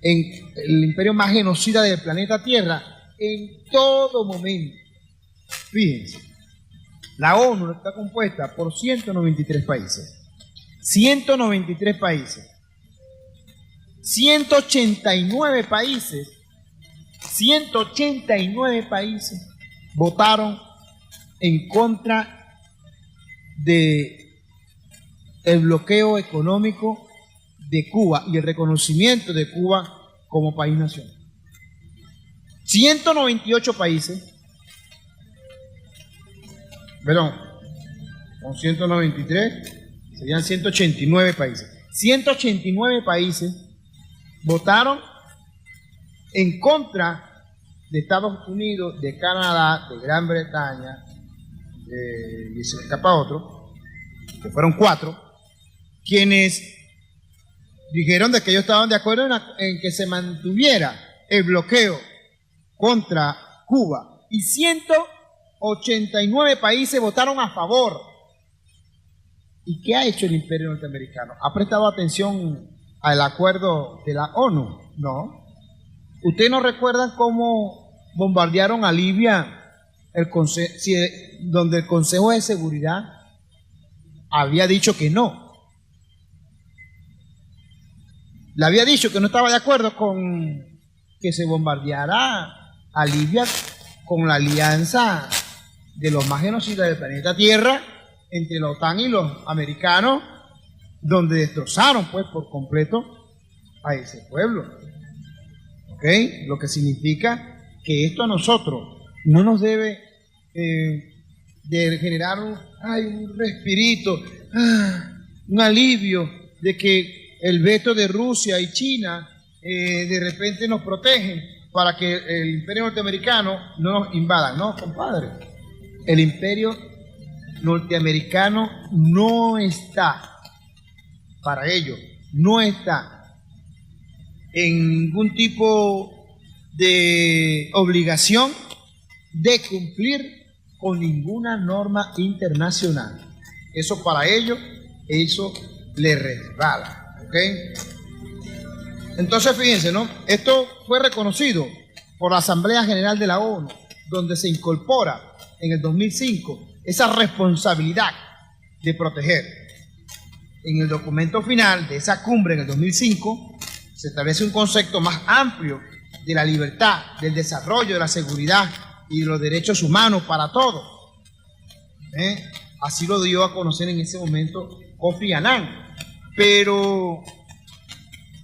el imperio más genocida del planeta Tierra, en todo momento. Fíjense, la ONU está compuesta por 193 países. 193 países. 189 países votaron en contra de el bloqueo económico de Cuba y el reconocimiento de Cuba como país nación. 198 países, perdón, con 193 serían 189 países. 189 países votaron en contra de Estados Unidos, de Canadá, de Gran Bretaña, y se me escapa otro, que fueron 4, quienes dijeron de que ellos estaban de acuerdo en que se mantuviera el bloqueo contra Cuba, y 189 países votaron a favor. ¿Y qué ha hecho el imperio norteamericano? ¿Ha prestado atención al acuerdo de la ONU? No. ¿Ustedes no recuerdan cómo bombardearon a Libia donde el Consejo de Seguridad había dicho que no? Le había dicho que no estaba de acuerdo con que se bombardeara a Libia con la alianza de los más genocidas del planeta Tierra entre la OTAN y los americanos, donde destrozaron pues por completo a ese pueblo. ¿Ok? Lo que significa que esto a nosotros no nos debe de generar un respirito, un alivio de que el veto de Rusia y China de repente nos protegen para que el imperio norteamericano no nos invada. No, compadre. El imperio norteamericano no está para ello, no está en ningún tipo de obligación de cumplir con ninguna norma internacional. Eso para ellos, eso le resbala. ¿Ok? Entonces fíjense, ¿no? Esto fue reconocido por la Asamblea General de la ONU, donde se incorpora en el 2005 esa responsabilidad de proteger. En el documento final de esa cumbre en el 2005 se establece un concepto más amplio de la libertad, del desarrollo, de la seguridad y de los derechos humanos para todos. Así lo dio a conocer en ese momento Kofi Annan. Pero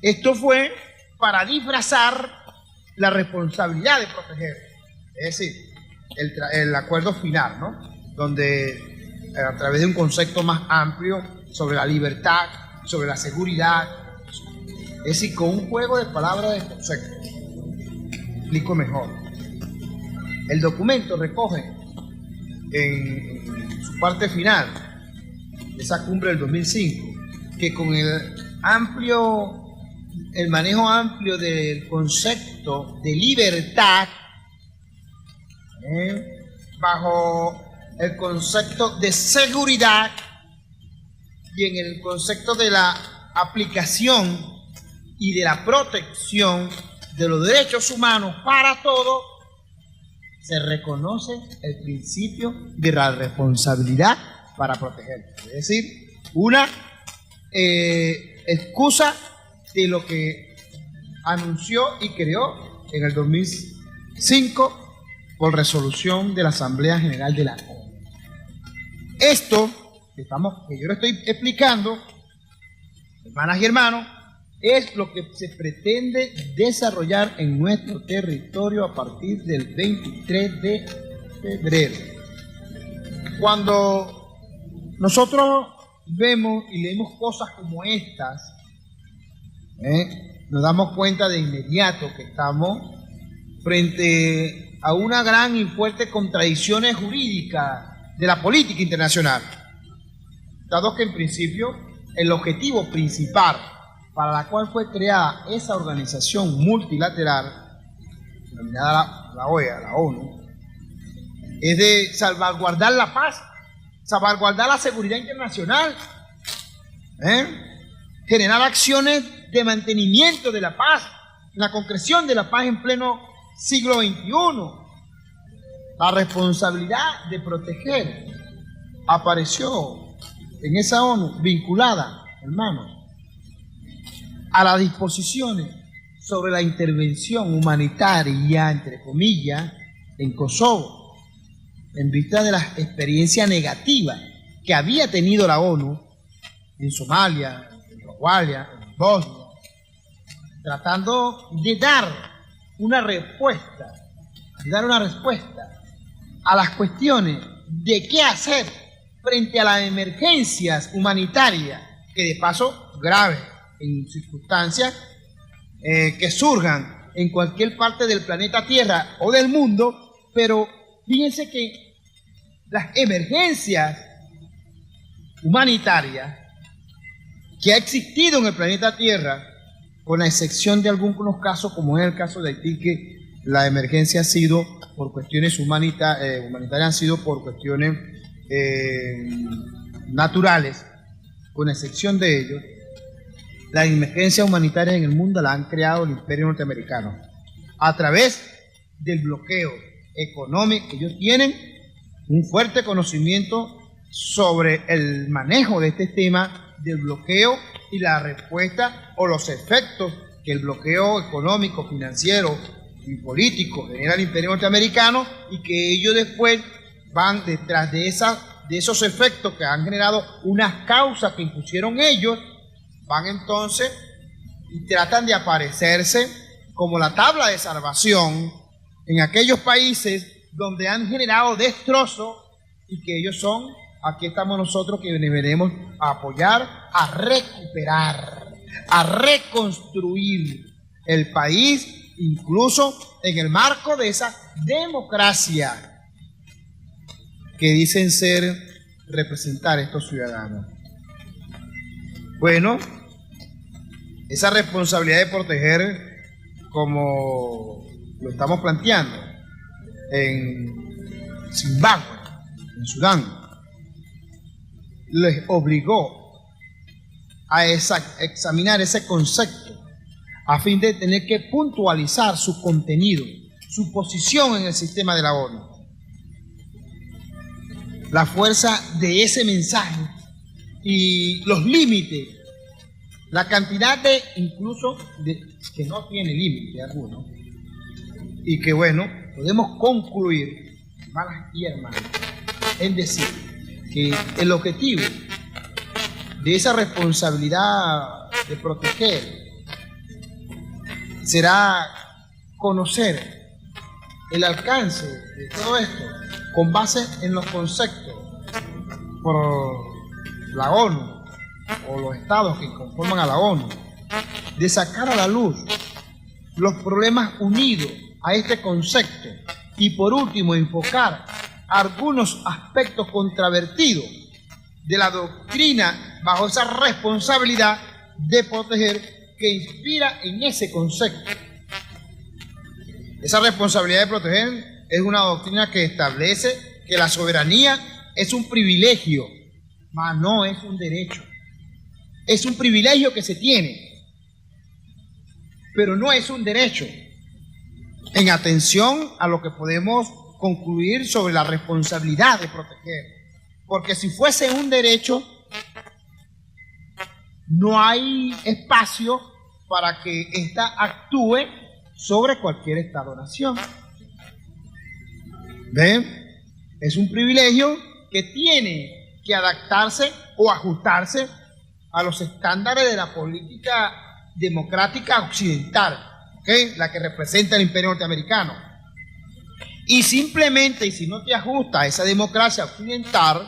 esto fue para disfrazar la responsabilidad de proteger. Es decir, el acuerdo final, ¿no? Donde a través de un concepto más amplio sobre la libertad, sobre la seguridad, es decir, con un juego de palabras de conceptos. Explico mejor. El documento recoge en su parte final de esa cumbre del 2005 que con el manejo amplio del concepto de libertad, bajo el concepto de seguridad y en el concepto de la aplicación y de la protección de los derechos humanos para todos, se reconoce el principio de la responsabilidad para proteger. Es decir, una excusa de lo que anunció y creó en el 2005 por resolución de la Asamblea General de la ONU. Esto que yo le estoy explicando, hermanas y hermanos, es lo que se pretende desarrollar en nuestro territorio a partir del 23 de febrero. Cuando nosotros vemos y leemos cosas como estas, nos damos cuenta de inmediato que estamos frente a una gran y fuerte contradicción jurídica de la política internacional, dado que en principio el objetivo principal para la cual fue creada esa organización multilateral, denominada la OEA, la ONU, es de salvaguardar la paz, salvaguardar la seguridad internacional, generar acciones de mantenimiento de la paz, la concreción de la paz en pleno siglo XXI. La responsabilidad de proteger apareció en esa ONU vinculada, hermanos, a las disposiciones sobre la intervención humanitaria, entre comillas, en Kosovo, en vista de las experiencias negativas que había tenido la ONU en Somalia, en Rohingya, en Bosnia, tratando de dar una respuesta a las cuestiones de qué hacer frente a las emergencias humanitarias, que de paso graves, en circunstancias que surjan en cualquier parte del planeta Tierra o del mundo, pero fíjense que las emergencias humanitarias que ha existido en el planeta Tierra, con la excepción de algunos casos, como es el caso de Haití, que la emergencia ha sido por cuestiones humanitarias, han sido por cuestiones naturales, con excepción de ello, las emergencias humanitarias en el mundo las han creado el imperio norteamericano. a través del bloqueo económico. Ellos tienen un fuerte conocimiento sobre el manejo de este tema del bloqueo y la respuesta o los efectos que el bloqueo económico, financiero y político genera el imperio norteamericano, y que ellos después van detrás de esos efectos que han generado unas causas que impusieron ellos, van entonces y tratan de aparecerse como la tabla de salvación en aquellos países donde han generado destrozos, y que ellos son, aquí estamos nosotros que venimos a apoyar, a recuperar, a reconstruir el país, incluso en el marco de esa democracia que dicen representar estos ciudadanos. Bueno, esa responsabilidad de proteger, como lo estamos planteando en Zimbabue, en Sudán, les obligó a examinar ese concepto a fin de tener que puntualizar su contenido, su posición en el sistema de la ONU. La fuerza de ese mensaje y los límites, la cantidad de, incluso, que no tiene límite alguno, y que bueno, podemos concluir, hermanas y hermanos, es decir, que el objetivo de esa responsabilidad de proteger será conocer el alcance de todo esto con base en los conceptos por la ONU o los estados que conforman a la ONU, de sacar a la luz los problemas unidos a este concepto, y por último enfocar algunos aspectos controvertidos de la doctrina bajo esa responsabilidad de proteger que inspira en ese concepto. Esa responsabilidad de proteger es una doctrina que establece que la soberanía es un privilegio, mas no es un derecho. Es un privilegio que se tiene, pero no es un derecho. En atención a lo que podemos concluir sobre la responsabilidad de proteger, porque si fuese un derecho, no hay espacio para que ésta actúe sobre cualquier Estado-nación. ¿Ven? Es un privilegio que tiene que adaptarse o ajustarse a los estándares de la política democrática occidental, ¿okay? La que representa el imperio norteamericano. Y simplemente, y si no te ajustas a esa democracia occidental,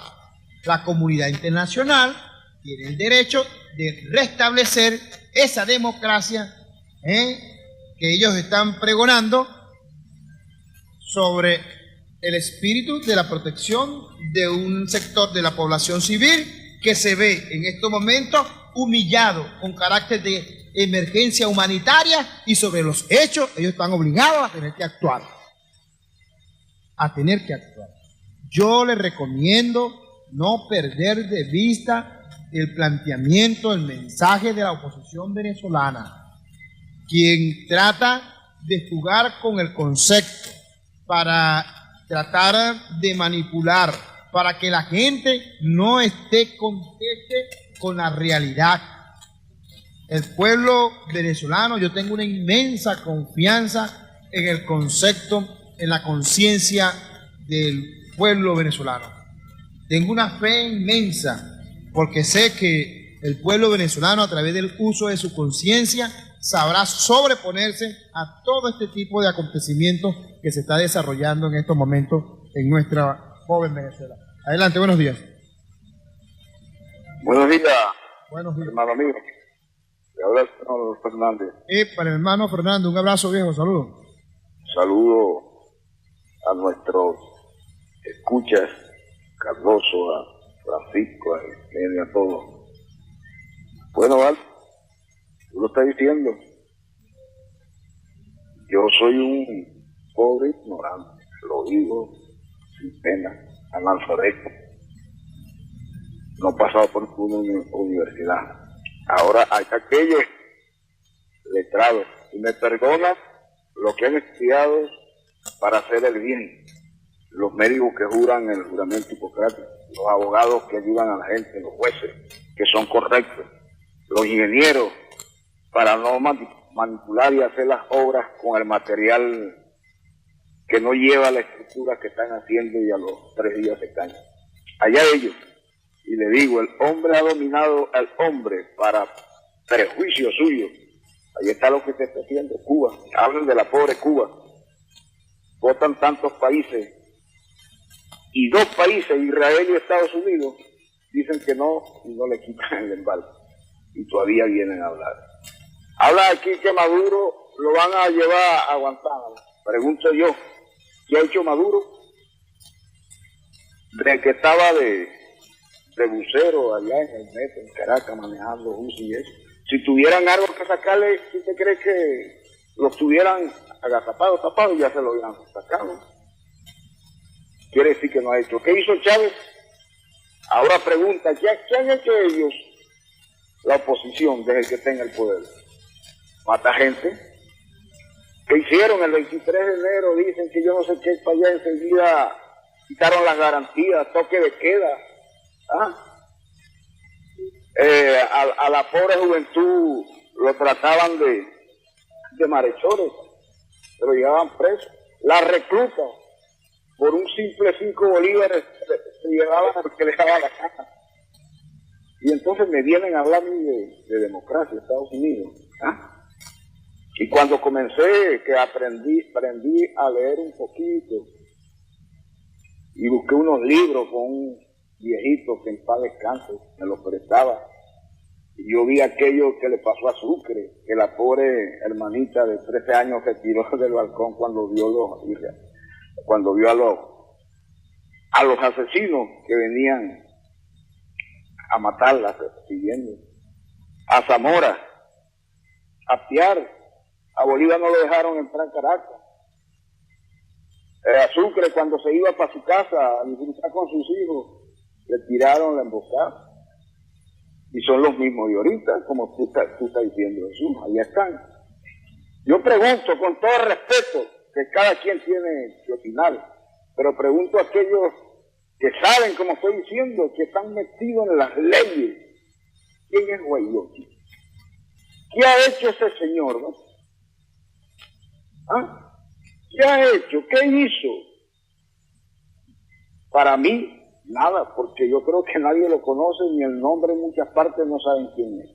la comunidad internacional tiene el derecho de restablecer esa democracia que ellos están pregonando sobre el espíritu de la protección de un sector de la población civil que se ve en estos momentos humillado con carácter de emergencia humanitaria, y sobre los hechos ellos están obligados a tener que actuar. Yo les recomiendo no perder de vista el planteamiento, el mensaje de la oposición venezolana, quien trata de jugar con el concepto para tratar de manipular, para que la gente no esté contente con la realidad. El pueblo venezolano, yo tengo una inmensa confianza en el concepto, en la conciencia del pueblo venezolano. Tengo una fe inmensa, porque sé que el pueblo venezolano, a través del uso de su conciencia, sabrá sobreponerse a todo este tipo de acontecimientos que se está desarrollando en estos momentos en nuestra joven Venezuela. Adelante, buenos días. Buenos días. Buenos días. Hermano mío. Le habla el hermano Fernández. Para el hermano Fernando, un abrazo, viejo, saludos. Saludo a nuestros escuchas, Cardoso, a Francisco, a Eugenio, a todos. Bueno, Val, tú lo estás diciendo. Yo soy un pobre ignorante, lo digo sin pena, analfabeto. No he pasado por ninguna universidad. Ahora hay aquellos letrados, y me perdonan los que han estudiado para hacer el bien, los médicos que juran el juramento hipocrático, los abogados que ayudan a la gente, los jueces que son correctos, los ingenieros para no manipular y hacer las obras con el material que no lleva la estructura que están haciendo y a los 3 días se caen. Allá ellos. Y le digo, el hombre ha dominado al hombre para prejuicio suyo. Ahí está lo que se está haciendo, Cuba. Hablan de la pobre Cuba. Votan tantos países. Y 2 países, Israel y Estados Unidos, dicen que no y no le quitan el embargo. Y todavía vienen a hablar. Habla aquí que Maduro lo van a llevar a Guantánamo. Pregunto yo, ¿qué ha hecho Maduro? De que estaba de bucero allá en el metro, en Caracas, manejando bus y eso. Si tuvieran algo que sacarle, ¿sí te crees que lo tuvieran agazapados, tapados, ya se lo hubieran sacado? Quiere decir que no ha hecho. ¿Qué hizo Chávez? Ahora pregunta, ¿qué han hecho ellos, la oposición, desde que tenga el poder? Mata gente. ¿Qué hicieron el 23 de enero? Dicen que yo no sé qué, para allá enseguida quitaron las garantías, toque de queda. A la pobre juventud lo trataban de malhechores, pero llevaban presos. La recluta, por un simple 5 bolívares, se llevaban porque le daba la caja. Y entonces me vienen a hablar a mí de democracia, Estados Unidos. Y cuando comencé, que aprendí a leer un poquito, y busqué unos libros con un viejito que en paz descanse, me los prestaba, y yo vi aquello que le pasó a Sucre, que la pobre hermanita de 13 años se tiró del balcón cuando vio a los asesinos que venían a matarla, siguiendo. A Zamora, a Piar, a Bolívar no lo dejaron entrar a Caracas. A Sucre, cuando se iba para su casa a disfrutar con sus hijos, le tiraron la emboscada. Y son los mismos de ahorita, como tú estás diciendo, Jesús, ahí están. Yo pregunto, con todo respeto, que cada quien tiene que opinar, pero pregunto a aquellos que saben, como estoy diciendo, que están metidos en las leyes. ¿Quién es Guaidó? ¿Qué ha hecho ese señor, no? ¿Qué ha hecho? ¿Qué hizo? Para mí, nada, porque yo creo que nadie lo conoce, ni el nombre en muchas partes no saben quién es.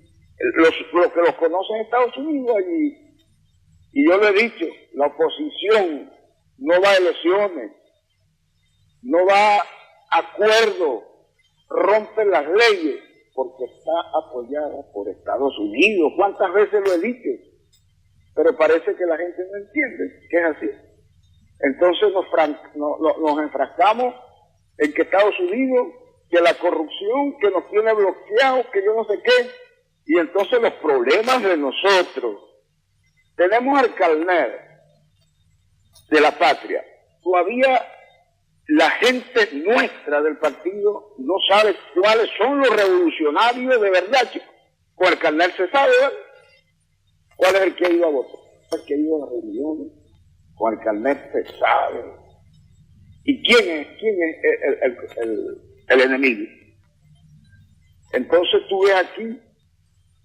Los que los conocen en Estados Unidos allí, y yo le he dicho, la oposición no va a elecciones, no va a acuerdo, rompe las leyes, porque está apoyada por Estados Unidos. ¿Cuántas veces lo he dicho? Pero parece que la gente no entiende que es así. Entonces nos enfrascamos en que Estados Unidos, que la corrupción, que nos tiene bloqueados, que yo no sé qué, y entonces los problemas de nosotros. Tenemos al carnet de la patria. Todavía la gente nuestra del partido no sabe cuáles son los revolucionarios de verdad, chicos. Con el carnet se sabe, ¿verdad? ¿Cuál es el que ha ido a votar? El que ha ido a las reuniones. Con el carnet se sabe. ¿Y quién es el enemigo? Entonces tú ves aquí,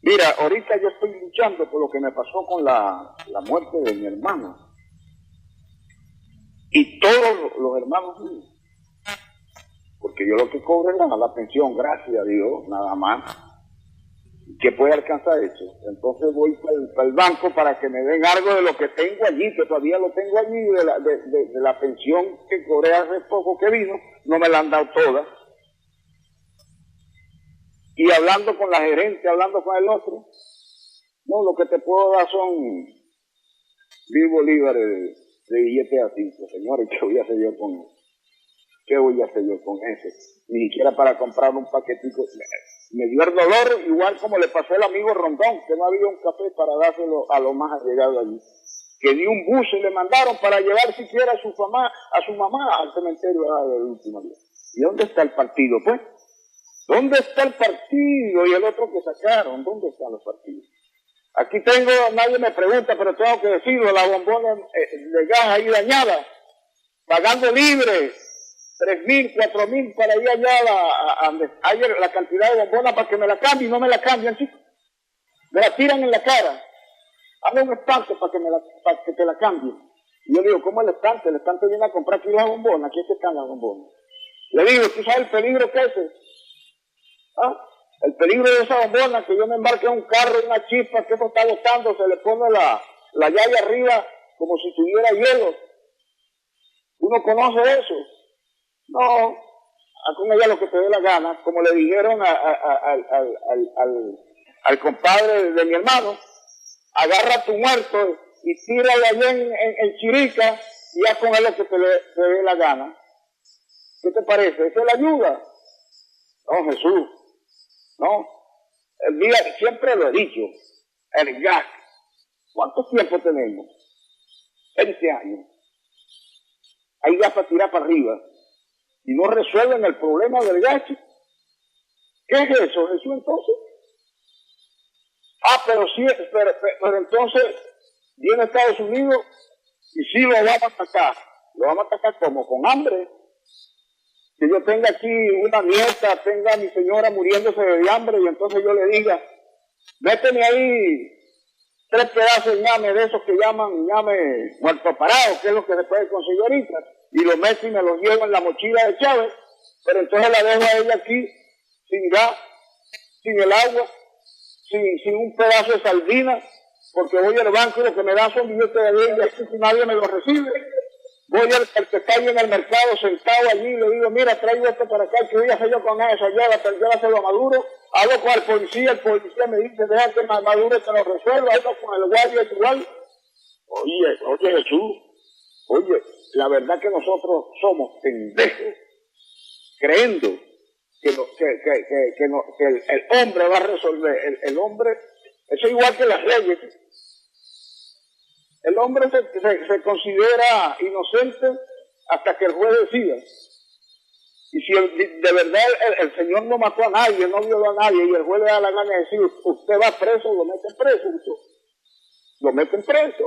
mira, ahorita yo estoy luchando por lo que me pasó con la muerte de mi hermano. Y todos los hermanos míos. Porque yo lo que cobro es la pensión, gracias a Dios, nada más. ¿Qué puede alcanzar eso? Entonces voy para el banco para que me den algo de lo que tengo allí, que todavía lo tengo allí, de la pensión que cobré hace poco que vino, no me la han dado toda. Y hablando con la gerente, hablando con el otro, no, lo que te puedo dar son 1000 bolívares de billete a 5, señores. ¿Qué voy a hacer yo con eso? ¿Qué voy a hacer yo con eso? Ni siquiera para comprar un paquetico. Me dio el dolor, igual como le pasó al amigo Rondón, que no había un café para dárselo a los más allegados allí. Que ni un bus se le mandaron para llevar siquiera a su mamá al cementerio del último día. ¿Y dónde está el partido, pues? ¿Dónde está el partido? Y el otro que sacaron, ¿dónde están los partidos? Aquí tengo, nadie me pregunta, pero tengo que decirlo, la bombona de gas ahí dañada, pagando libre, 3.000, 4.000 para ir allá hay la cantidad de bombonas para que me la cambien, no me la cambian, chicos. Me la tiran en la cara. Hazme un estante para que te la cambien. Y yo digo, ¿cómo el estante? El estante viene a comprar aquí las bombonas, aquí es que están las bombonas. Le digo, ¿tú sabes el peligro que es ese? ¿Ah? El peligro de esa bombona, que yo me embarque en un carro, una chispa, que eso está botando, se le pone la llave arriba como si tuviera hielo. ¿Uno conoce eso? No, haz con ella lo que te dé la gana, como le dijeron al compadre de mi hermano, agarra a tu muerto y tíralo allá en Chirica y haz con él lo que te dé la gana. ¿Qué te parece? ¿Eso le ayuda? No, Jesús, no. Mira, siempre lo he dicho, el gas, ¿cuánto tiempo tenemos? 20 años. Hay gas para tirar para arriba y no resuelven el problema del gas. ¿Qué es eso, Jesús, entonces? Pero sí, pero entonces viene Estados Unidos y sí lo vamos a atacar. Lo vamos a atacar como con hambre. Que yo tenga aquí una nieta, tenga a mi señora muriéndose de hambre y entonces yo le diga, méteme ahí 3 pedazos de ñame de esos que llaman ñame muerto parado, que es lo que se puede conseguir ahorita, y lo meto y me lo llevo en la mochila de Chávez, pero entonces la dejo a ella aquí sin gas, sin el agua, sin un pedazo de sardina, porque voy al banco y lo que me dan son billetes de 10 y así si nadie me lo recibe. Voy al que está ahí en el mercado sentado allí y le digo, mira, traigo esto para acá, ¿qué voy a hacer yo con eso? Llévaselo a Maduro. Hablo con el policía me dice, deja que Maduro te lo resuelva, hablo con el guardia igual. Oye Jesús, la verdad que nosotros somos pendejos, creyendo que el hombre va a resolver, el hombre, eso es igual que las leyes. El hombre se considera inocente hasta que el juez decida. Y si de verdad el Señor no mató a nadie, no violó a nadie, y el juez le da la gana de decir, usted va preso, lo meten preso. Lo meten preso.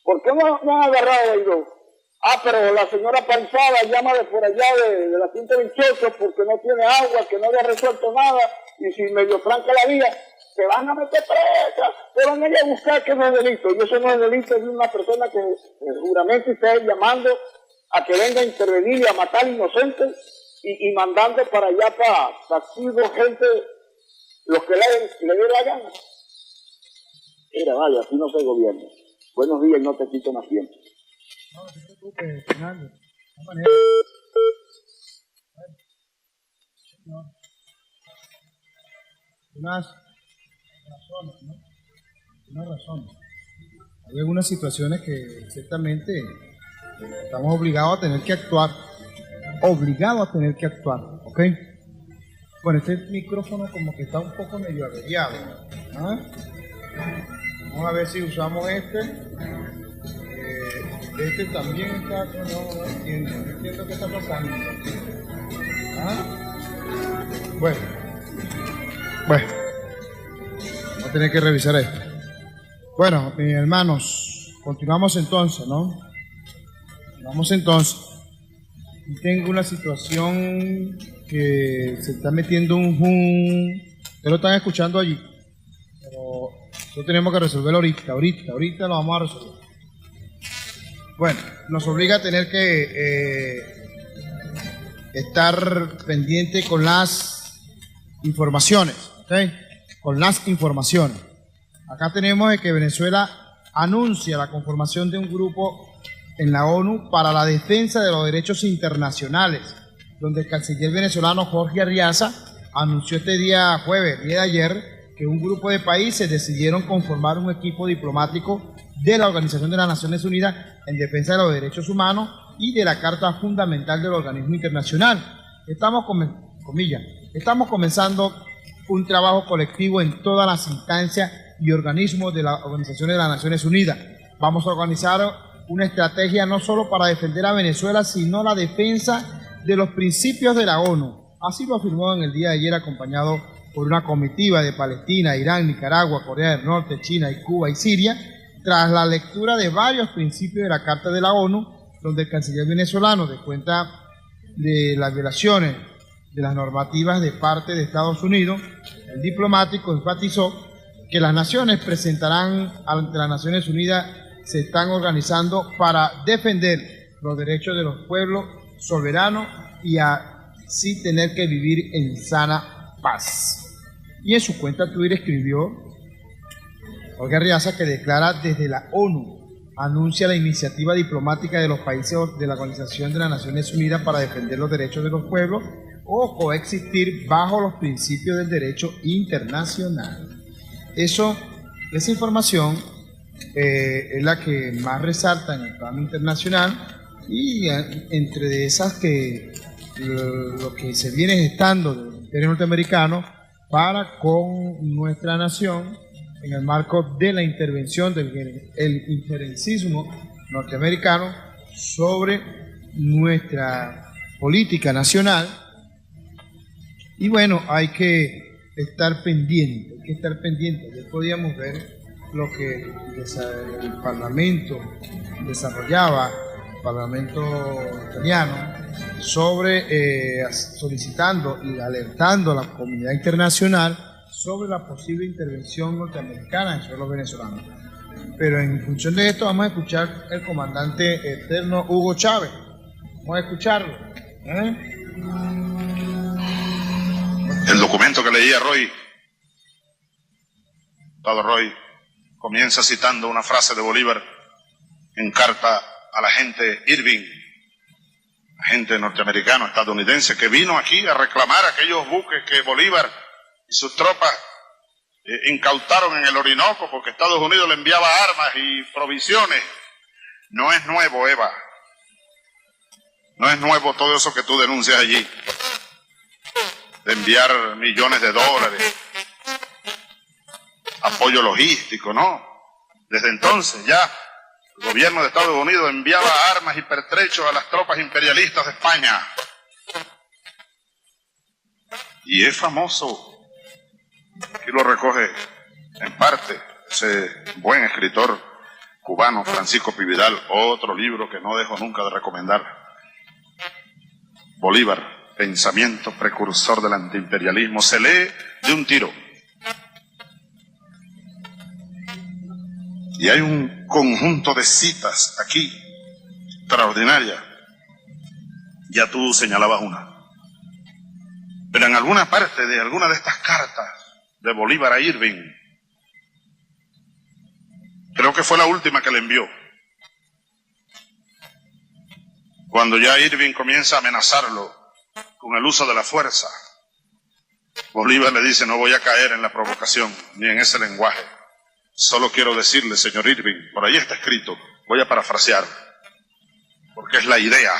¿Por qué no han agarrado a ellos? Pero la señora Panzada llama de por allá de la 128 porque no tiene agua, que no había resuelto nada, y si medio franca la vía, se van a meter presa, se van a ir a buscar que no es delito. Y eso no es delito de una persona que seguramente está llamando a que venga a intervenir y a matar inocentes y mandando para allá para aquí gente, los que le dé la gana. Mira, vaya, así no se gobierna. Buenos días y no te quito más tiempo. No, no te preocupes, Fernando. De esta manera. No. Unas razones, ¿no? Unas razones. Hay algunas situaciones que ciertamente estamos obligados a tener que actuar. ¿Ok? Bueno, este micrófono como que está un poco medio averiado. ¿Ah? Vamos a ver si usamos este. Este también está, no entiendo qué está pasando. ¿Ah? Bueno, vamos a tener que revisar esto. Bueno, mis hermanos, continuamos entonces, ¿no? Tengo una situación que se está metiendo un ustedes lo están escuchando allí, pero nosotros tenemos que resolverlo ahorita lo vamos a resolver. Bueno, nos obliga a tener que estar pendiente con las informaciones, ¿ok? Con las informaciones. Acá tenemos que Venezuela anuncia la conformación de un grupo en la ONU para la defensa de los derechos internacionales, donde el canciller venezolano Jorge Arriaza anunció este día jueves, día de ayer, que un grupo de países decidieron conformar un equipo diplomático de la Organización de las Naciones Unidas en defensa de los derechos humanos y de la Carta Fundamental del Organismo Internacional. Estamos comenzando un trabajo colectivo en todas las instancias y organismos de la Organización de las Naciones Unidas. Vamos a organizar una estrategia no solo para defender a Venezuela, sino la defensa de los principios de la ONU. Así lo afirmó en el día de ayer acompañado por una comitiva de Palestina, Irán, Nicaragua, Corea del Norte, China y Cuba y Siria, tras la lectura de varios principios de la Carta de la ONU, donde el canciller venezolano da cuenta de las violaciones de las normativas de parte de Estados Unidos. El diplomático enfatizó que las naciones presentarán ante las Naciones Unidas, se están organizando para defender los derechos de los pueblos soberanos y así tener que vivir en sana paz. Y en su cuenta Twitter escribió Olga Riaza, que declara desde la ONU, anuncia la iniciativa diplomática de los países de la Organización de las Naciones Unidas para defender los derechos de los pueblos o coexistir bajo los principios del derecho internacional. Esa información es la que más resalta en el plano internacional, y entre de esas que lo que se viene gestando del Imperio Norteamericano para con nuestra nación en el marco de la intervención del injerencismo norteamericano sobre nuestra política nacional. Y bueno, hay que estar pendiente. Ayer podíamos ver lo que el Parlamento desarrollaba, el Parlamento italiano, sobre solicitando y alertando a la comunidad internacional sobre la posible intervención norteamericana en suelo venezolano. Pero en función de esto vamos a escuchar el comandante eterno Hugo Chávez. Vamos a escucharlo. El documento que leía Roy comienza citando una frase de Bolívar en carta a la gente Irving, agente norteamericano, estadounidense, que vino aquí a reclamar aquellos buques que Bolívar y sus tropas incautaron en el Orinoco porque Estados Unidos le enviaba armas y provisiones. No es nuevo, Eva. No es nuevo todo eso que tú denuncias allí, de enviar millones de dólares, apoyo logístico, ¿no? Desde entonces ya el gobierno de Estados Unidos enviaba armas y pertrechos a las tropas imperialistas de España. Y es famoso, aquí lo recoge en parte ese buen escritor cubano Francisco Pi Vidal, otro libro que no dejo nunca de recomendar. Bolívar, pensamiento precursor del antiimperialismo, se lee de un tiro. Y hay un conjunto de citas aquí, extraordinarias. Ya tú señalabas una. Pero en alguna parte de alguna de estas cartas de Bolívar a Irving, creo que fue la última que le envió, cuando ya Irving comienza a amenazarlo con el uso de la fuerza, Bolívar le dice: no voy a caer en la provocación ni en ese lenguaje. Solo quiero decirle, señor Irving, por ahí está escrito, voy a parafrasear, porque es la idea,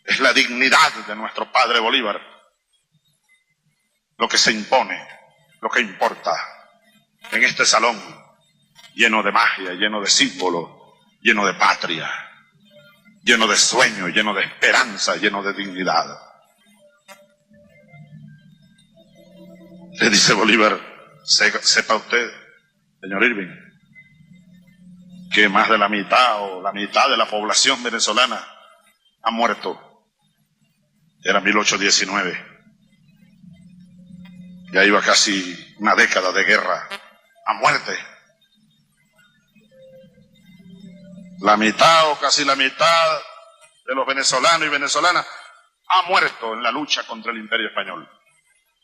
es la dignidad de nuestro padre Bolívar, lo que se impone, lo que importa en este salón lleno de magia, lleno de símbolos, lleno de patria, lleno de sueño, lleno de esperanza, lleno de dignidad. Le dice Bolívar: sepa usted, señor Irving, que más de la mitad o la mitad de la población venezolana ha muerto. Era 1819. Ya iba casi una década de guerra a muerte. La mitad o casi la mitad de los venezolanos y venezolanas ha muerto en la lucha contra el Imperio Español.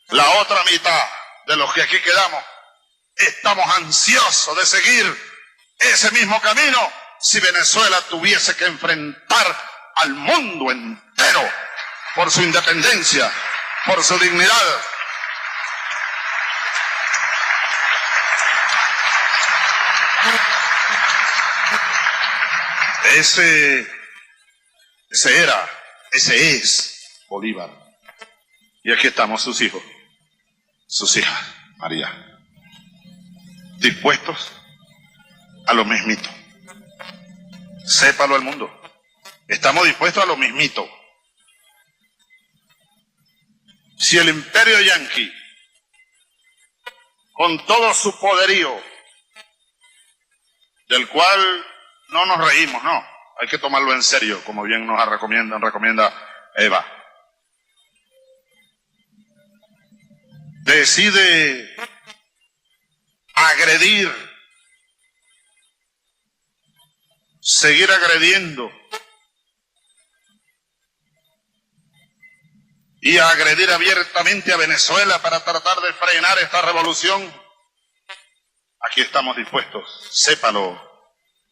La otra mitad de los que aquí quedamos estamos ansiosos de seguir ese mismo camino si Venezuela tuviese que enfrentar al mundo entero por su independencia, por su dignidad. Ese es Bolívar. Y aquí estamos sus hijos, sus hijas, María, dispuestos a lo mismito. Sépalo al mundo. Estamos dispuestos a lo mismito. Si el imperio yanqui con todo su poderío, del cual no nos reímos, no, hay que tomarlo en serio, como bien nos recomienda Eva. Decide agredir, seguir agrediendo y agredir abiertamente a Venezuela para tratar de frenar esta revolución. Aquí estamos dispuestos, sépalo,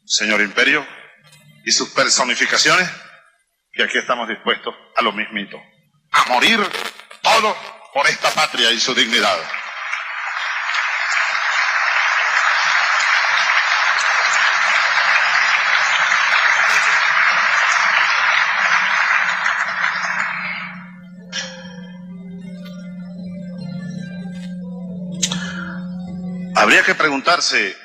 señor Imperio, y sus personificaciones, que aquí estamos dispuestos a lo mismito, a morir todos por esta patria y su dignidad. Habría que preguntarse,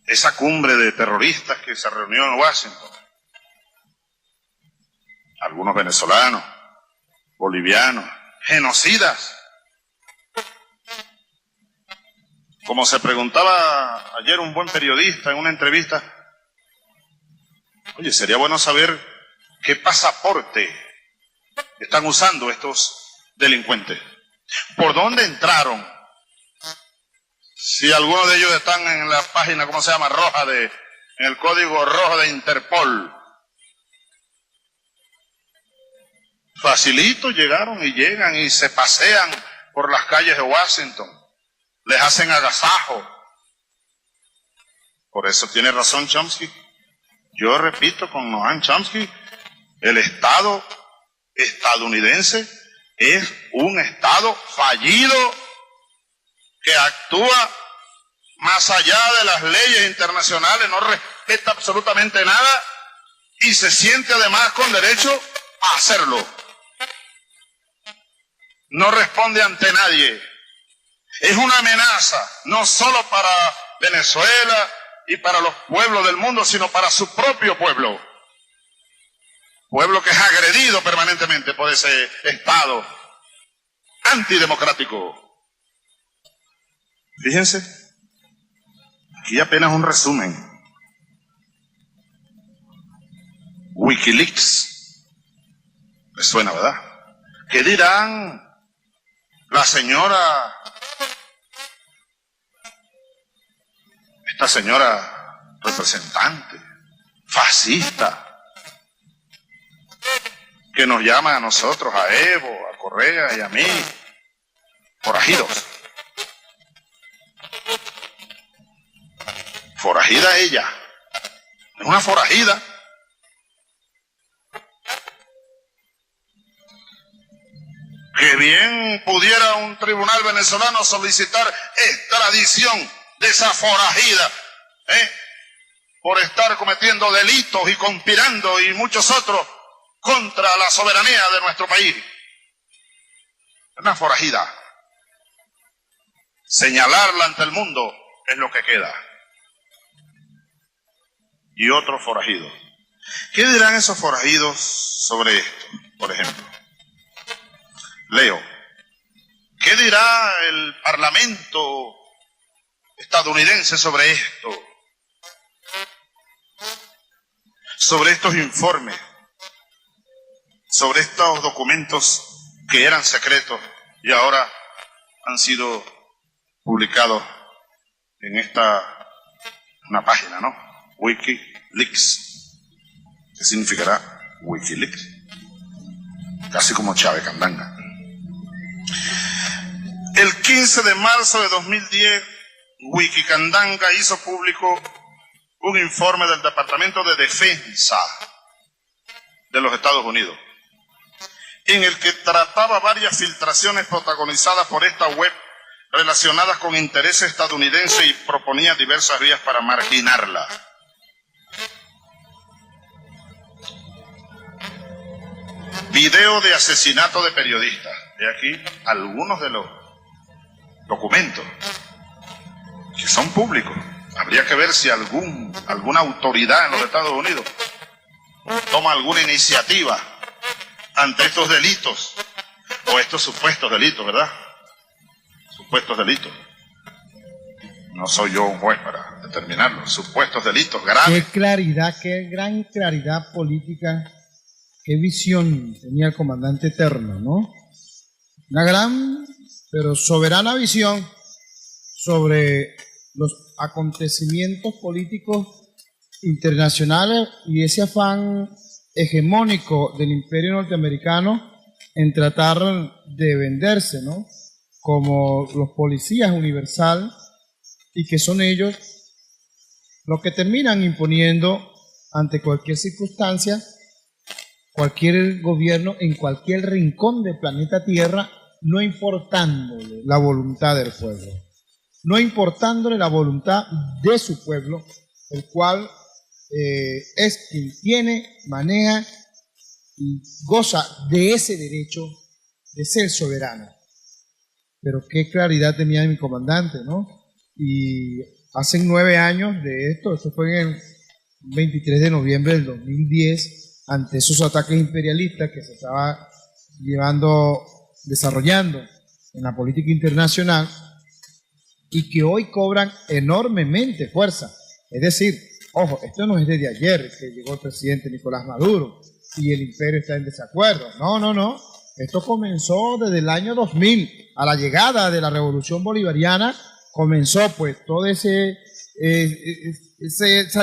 esa cumbre de terroristas que se reunió en Washington, algunos venezolanos, bolivianos, genocidas, como se preguntaba ayer un buen periodista en una entrevista, oye, sería bueno saber qué pasaporte están usando estos delincuentes, por dónde entraron. Si algunos de ellos están en la página, ¿cómo se llama? Roja en el código rojo de Interpol. Facilito llegaron y llegan y se pasean por las calles de Washington. Les hacen agasajo. Por eso tiene razón Chomsky. Yo repito con Noam Chomsky, el Estado estadounidense es un Estado fallido que actúa más allá de las leyes internacionales, no respeta absolutamente nada y se siente además con derecho a hacerlo. No responde ante nadie. Es una amenaza, no solo para Venezuela y para los pueblos del mundo, sino para su propio pueblo. Pueblo que es agredido permanentemente por ese Estado antidemocrático. Fíjense, aquí apenas un resumen. Wikileaks. ¿Les suena, verdad? ¿Qué dirán la señora, esta señora representante, fascista, que nos llama a nosotros, a Evo, a Correa y a mí, forajidos? Forajida ella, es una forajida. Que bien pudiera un tribunal venezolano solicitar extradición de esa forajida, por estar cometiendo delitos y conspirando y muchos otros contra la soberanía de nuestro país. Una forajida. Señalarla ante el mundo es lo que queda. Y otros forajidos. ¿Qué dirán esos forajidos sobre esto? Por ejemplo, leo, ¿qué dirá el Parlamento estadounidense sobre esto? Sobre estos informes, sobre estos documentos que eran secretos y ahora han sido publicados en una página, ¿no? Wikileaks. ¿Qué significará Wikileaks? Casi como Chávez Candanga. El 15 de marzo de 2010, Wikicandanga hizo público un informe del Departamento de Defensa de los Estados Unidos, en el que trataba varias filtraciones protagonizadas por esta web relacionadas con intereses estadounidenses y proponía diversas vías para marginarla. Video de asesinato de periodistas. De aquí algunos de los documentos que son públicos. Habría que ver si alguna autoridad en los Estados Unidos toma alguna iniciativa ante estos delitos o estos supuestos delitos, ¿verdad? supuestos delitos. No soy yo un juez para determinarlo. Supuestos delitos graves. Qué claridad, qué gran claridad política, qué visión tenía el comandante Eterno, ¿no? Una gran, pero soberana visión sobre los acontecimientos políticos internacionales y ese afán hegemónico del imperio norteamericano en tratar de venderse, ¿no? Como los policías universal, y que son ellos los que terminan imponiendo ante cualquier circunstancia, cualquier gobierno en cualquier rincón del planeta Tierra, no importándole la voluntad del pueblo, no importándole la voluntad de su pueblo, el cual es quien tiene, maneja y goza de ese derecho de ser soberano. Pero qué claridad tenía mi comandante, ¿no? Y hace 9 años de esto fue en el 23 de noviembre del 2010, ante esos ataques imperialistas que se estaba desarrollando en la política internacional y que hoy cobran enormemente fuerza. Es decir, ojo, esto no es desde ayer que llegó el presidente Nicolás Maduro y el imperio está en desacuerdo. No. Esto comenzó desde el año 2000, a la llegada de la Revolución Bolivariana, comenzó pues toda esa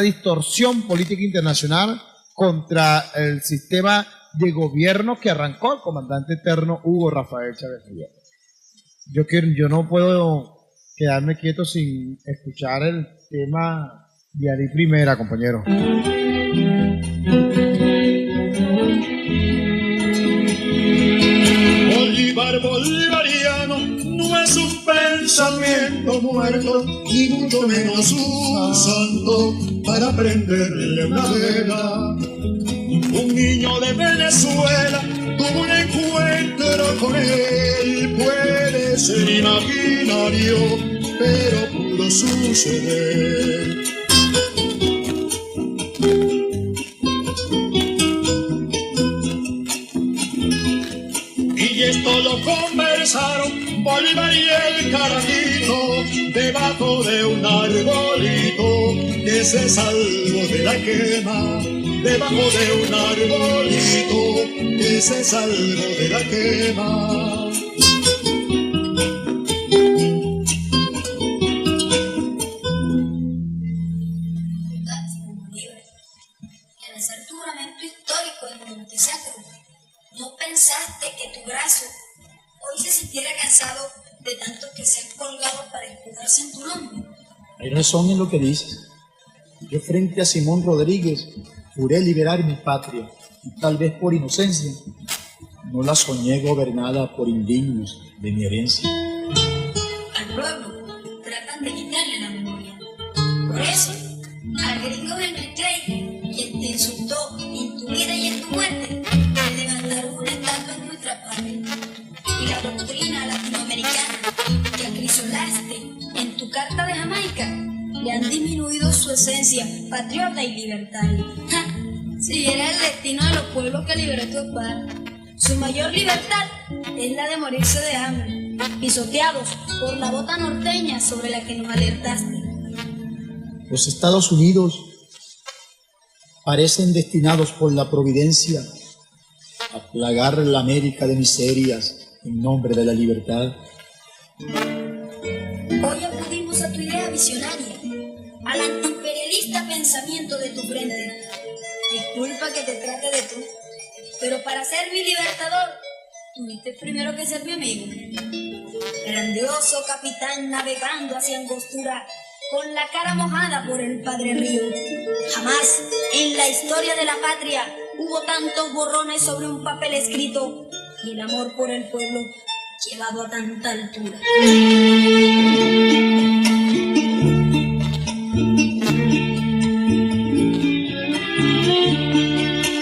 distorsión política internacional contra el sistema de gobierno que arrancó el comandante eterno Hugo Rafael Chávez Frías. Yo no puedo quedarme quieto sin escuchar el tema de Ari Primera, compañero. Bolívar bolivariano no es un pensamiento muerto, ni mucho menos un santo para prenderle una vela. Un niño de Venezuela tuvo un encuentro con él, puede ser imaginario, pero pudo suceder. Y esto lo conversaron Bolívar y el carajito debajo de un arbolito que se salvó de la quema. Debajo de un arbolito que se salvó de la quema. Al hacer tu juramento histórico en Montesacro, ¿no pensaste que tu brazo hoy se sintiera cansado de tanto que se han colgado para escudarse en tu nombre? Hay razón en lo que dices. Yo frente a Simón Rodríguez juré liberar mi patria, y tal vez por inocencia, no la soñé gobernada por indignos de mi herencia. Al pueblo tratan de quitarle la memoria. Por eso, al gringo Henry Clay, quien te insultó en tu vida y en tu muerte, te levantaron una estatua en nuestra patria. Y la doctrina latinoamericana que acrisolaste en tu carta de Jamaica le han disminuido su esencia patriota y libertaria. Si era el destino de los pueblos que liberó tu padre, su mayor libertad es la de morirse de hambre, pisoteados por la bota norteña sobre la que nos alertaste. Los Estados Unidos parecen destinados por la providencia a plagar la América de miserias en nombre de la libertad. Hoy acudimos a tu idea visionaria, al antiimperialista pensamiento de tu frente. Disculpa que te trate de tú, pero para ser mi libertador, tuviste primero que ser mi amigo. Grandioso capitán navegando hacia Angostura, con la cara mojada por el Padre Río. Jamás en la historia de la patria hubo tantos borrones sobre un papel escrito y el amor por el pueblo llevado a tanta altura.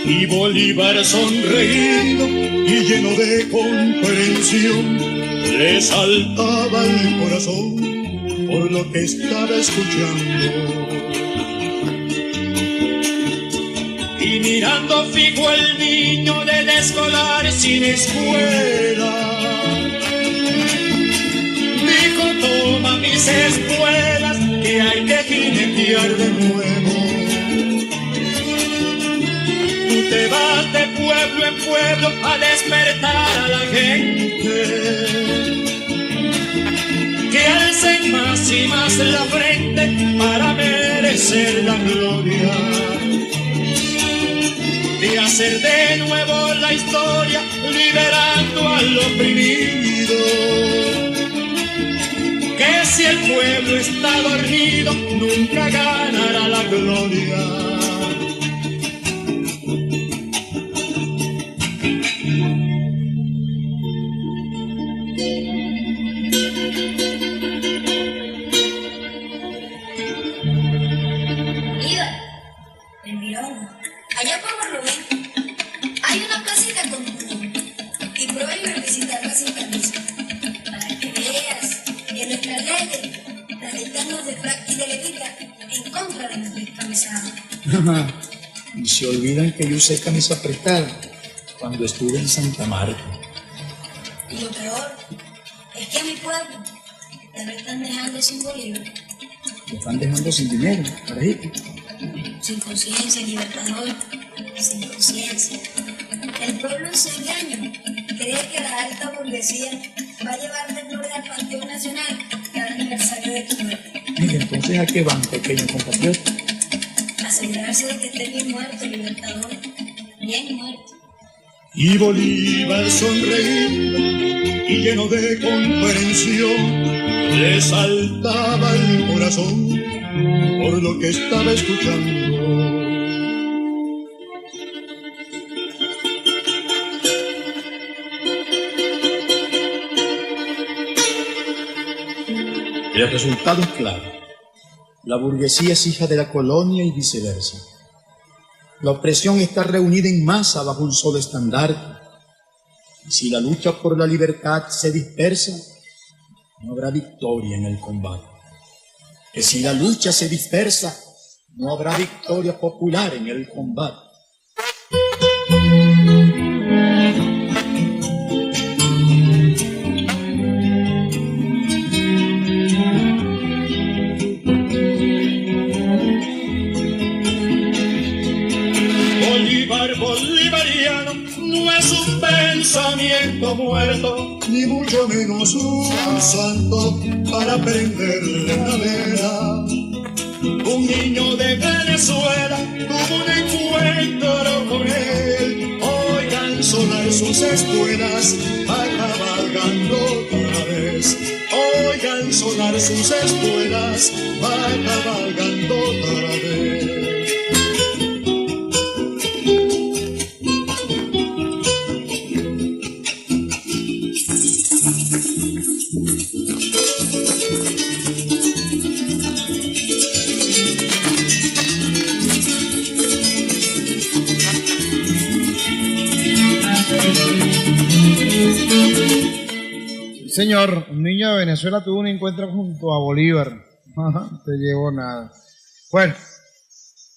Y Bolívar sonreído y lleno de comprensión le saltaba el corazón por lo que estaba escuchando. Y mirando fijo el niño del escolar sin escuela, dijo espuelas que hay que jinetear de nuevo. Tú te vas de pueblo en pueblo a despertar a la gente, que alcen más y más la frente para merecer la gloria de hacer de nuevo la historia, liberando al oprimido. Que si el pueblo está dormido, nunca ganará la gloria. Allá por Rubén hay una placita con turno y prohíbe visitarla sin permiso, para que veas que nuestras leyes las dictamos de frac y de levita en contra de nuestro descamisado. Y se olvidan que yo usé camisa prestada cuando estuve en Santa Marta. Y lo peor es que a mi pueblo te lo están dejando sin bolívar. Lo están dejando sin dinero, carajito. Sin conciencia, Libertador, sin conciencia. El pueblo en su engaño cree que la alta burguesía va a llevar de flores al Panteón Nacional cada aniversario de tu muerte. Y entonces, ¿a qué van, pequeño compatriota? Asegurarse de que esté bien muerto, Libertador, bien muerto. Y Bolívar sonreía y lleno de comprensión le saltaba el corazón por lo que estaba escuchando. El resultado es claro. La burguesía es hija de la colonia y viceversa. La opresión está reunida en masa bajo un solo estandarte. Y si la lucha por la libertad se dispersa, no habrá victoria en el combate. Que si la lucha se dispersa, no habrá victoria popular en el combate. Bolívar bolivariano no es un pensamiento muerto, ni mucho menos un santo para prenderle una vela. Un niño de Venezuela tuvo un encuentro con él. Oigan sonar sus espuelas, va cabalgando otra vez. Oigan sonar sus espuelas, va cabalgando otra vez. Señor, un niño de Venezuela tuvo un encuentro junto a Bolívar. No te llevó nada. Bueno,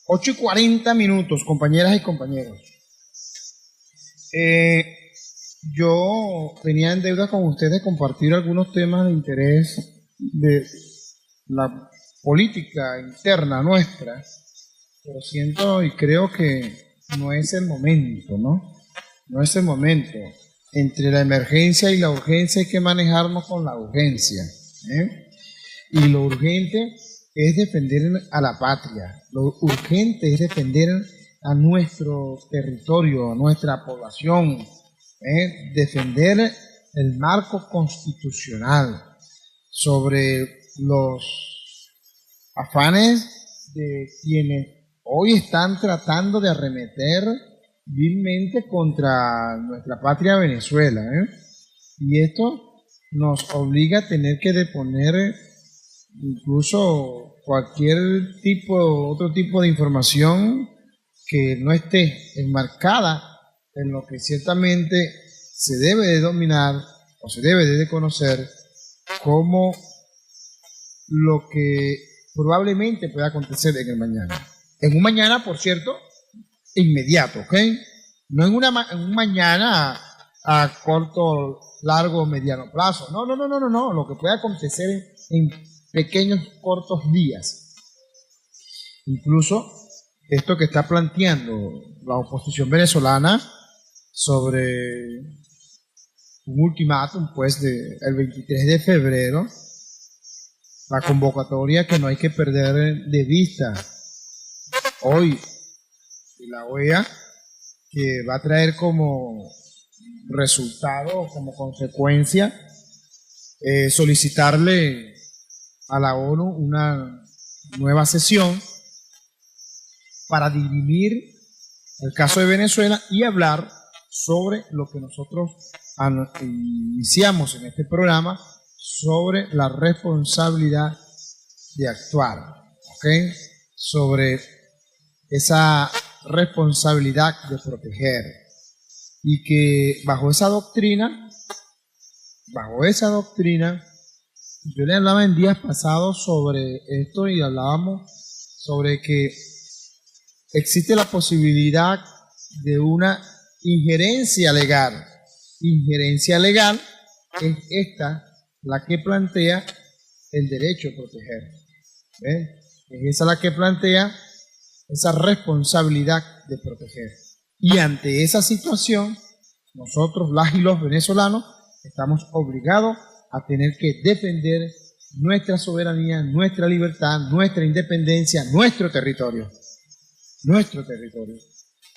8:40, compañeras y compañeros. Yo tenía en deuda con ustedes compartir algunos temas de interés de la política interna nuestra, pero siento y creo que no es el momento, ¿no? No es el momento. Entre la emergencia y la urgencia hay que manejarnos con la urgencia, ¿eh? Y lo urgente es defender a la patria, lo urgente es defender a nuestro territorio, a nuestra población, defender el marco constitucional sobre los afanes de quienes hoy están tratando de arremeter vilmente contra nuestra patria Venezuela, y esto nos obliga a tener que deponer incluso otro tipo de información que no esté enmarcada en lo que ciertamente se debe de dominar o se debe de conocer como lo que probablemente pueda acontecer en el mañana. En un mañana, por cierto, inmediato, ¿ok? No en un mañana a corto, largo, mediano plazo. No. Lo que puede acontecer en pequeños, cortos días. Incluso esto que está planteando la oposición venezolana sobre un ultimátum, pues, el 23 de febrero, la convocatoria que no hay que perder de vista hoy de la OEA, que va a traer como resultado, como consecuencia, solicitarle a la ONU una nueva sesión para dirimir el caso de Venezuela y hablar sobre lo que nosotros iniciamos en este programa, sobre la responsabilidad de actuar, ¿ok? Sobre esa responsabilidad de proteger, y que bajo esa doctrina, yo le hablaba en días pasados sobre esto y hablábamos sobre que existe la posibilidad de una injerencia legal. Injerencia legal es esta la que plantea el derecho a proteger. ¿Ven? Es esa la que plantea esa responsabilidad de proteger. Y ante esa situación, nosotros, las y los venezolanos, estamos obligados a tener que defender nuestra soberanía, nuestra libertad, nuestra independencia, nuestro territorio. Nuestro territorio.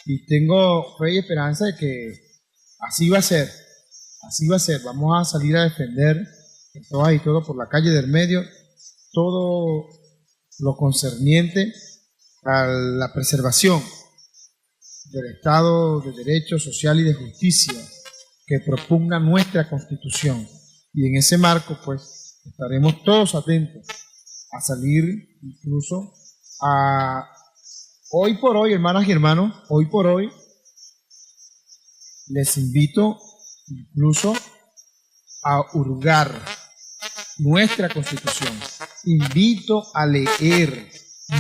Y tengo fe y esperanza de que así va a ser. Así va a ser. Vamos a salir a defender en todas y todo por la calle del medio todo lo concerniente a la preservación del Estado de Derecho Social y de Justicia que propugna nuestra Constitución. Y en ese marco, pues, estaremos todos atentos a salir incluso a... Hoy por hoy, hermanas y hermanos, hoy por hoy, les invito incluso a hurgar nuestra Constitución. Invito a leer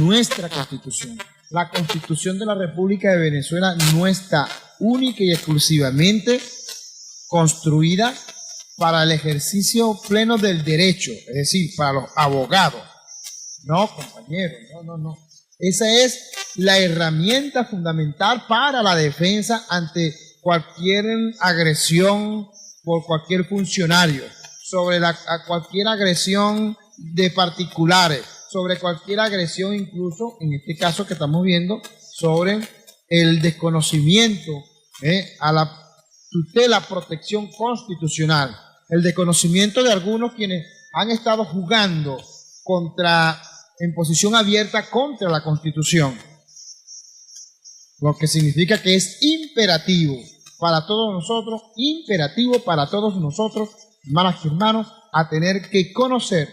nuestra Constitución. La Constitución de la República de Venezuela no está única y exclusivamente construida para el ejercicio pleno del derecho, es decir, para los abogados. No, compañeros, no. Esa es la herramienta fundamental para la defensa ante cualquier agresión por cualquier funcionario, sobre cualquier agresión de particulares, sobre cualquier agresión incluso, en este caso que estamos viendo, sobre el desconocimiento a la tutela, protección constitucional, el desconocimiento de algunos quienes han estado jugando en posición abierta contra la Constitución, lo que significa que es imperativo para todos nosotros, hermanas y hermanos, a tener que conocer,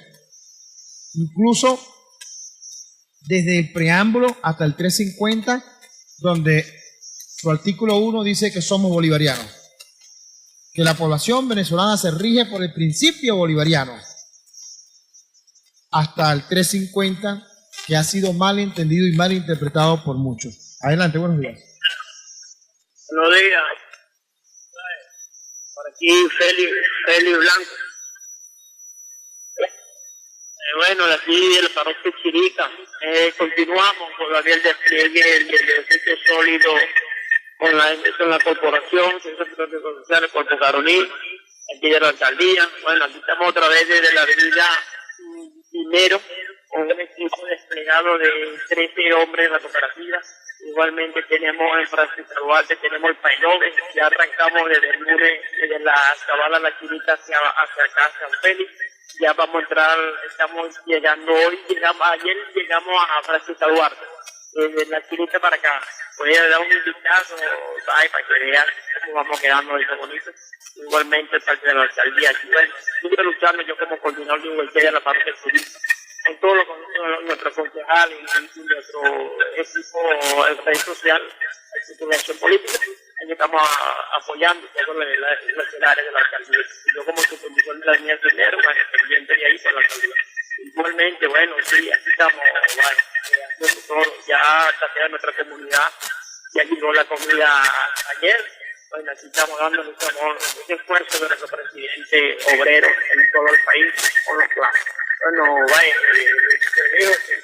incluso desde el preámbulo hasta el 350, donde su artículo 1 dice que somos bolivarianos, que la población venezolana se rige por el principio bolivariano, hasta el 350, que ha sido mal entendido y mal interpretado por muchos. Adelante, buenos días. Buenos días. Por aquí Félix Blanco. Bueno, aquí de la parroquia Chirica. Continuamos todavía el despliegue del sitio sólido con la corporación, el Cuerpo Caroní, aquí de la alcaldía. Bueno, aquí estamos otra vez desde la avenida Primero, con un equipo desplegado de 13 hombres en la cooperativa. Igualmente tenemos en Francisco Duarte, tenemos el Pailove, ya arrancamos desde la Cabala La Chinita hacia acá, hacia Félix. Ya vamos a entrar, estamos llegando hoy, ayer llegamos a Francisco Duarte, desde La Chinita para acá. Voy a dar un vistazo para que vean cómo vamos quedando eso bonito. Igualmente parte de la alcaldía. Bueno, sigo luchando yo como coordinador de Huelche de la parte del turismo. En todo lo con nuestro concejal y nuestro equipo de red social, el equipo de acción política, ahí estamos apoyando todo los áreas de la alcaldía. Yo como supervisor de la línea de dinero, bueno, pendiente de ahí por la alcaldía. Igualmente, bueno, sí, aquí estamos, haciendo todo, ya saquea nuestra comunidad, ya llegó la comida ayer. Bueno, aquí estamos dando un esfuerzo de nuestro presidente obrero en todo el país con los planes. Bueno, vaya,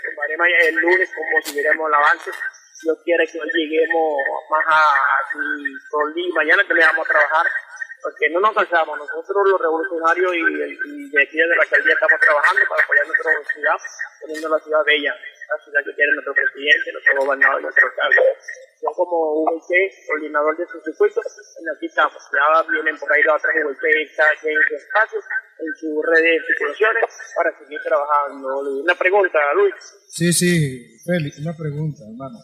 tomaremos el lunes como subiremos el avance. Dios quiere que hoy lleguemos más a y mañana que le vamos a trabajar, porque no nos cansamos. Nosotros los revolucionarios y de aquí de la alcaldía estamos trabajando para apoyar nuestra ciudad, poniendo la ciudad bella, la ciudad que quiere nuestro presidente, nuestro gobernador y nuestro alcalde. Yo como VC, coordinador de sus circuitos, aquí estamos. Ya vienen por ahí las otras VC, cada quien en su espacio, en sus redes de circulaciones, para seguir trabajando. Una pregunta, Luis. Sí, Félix, una pregunta, hermano.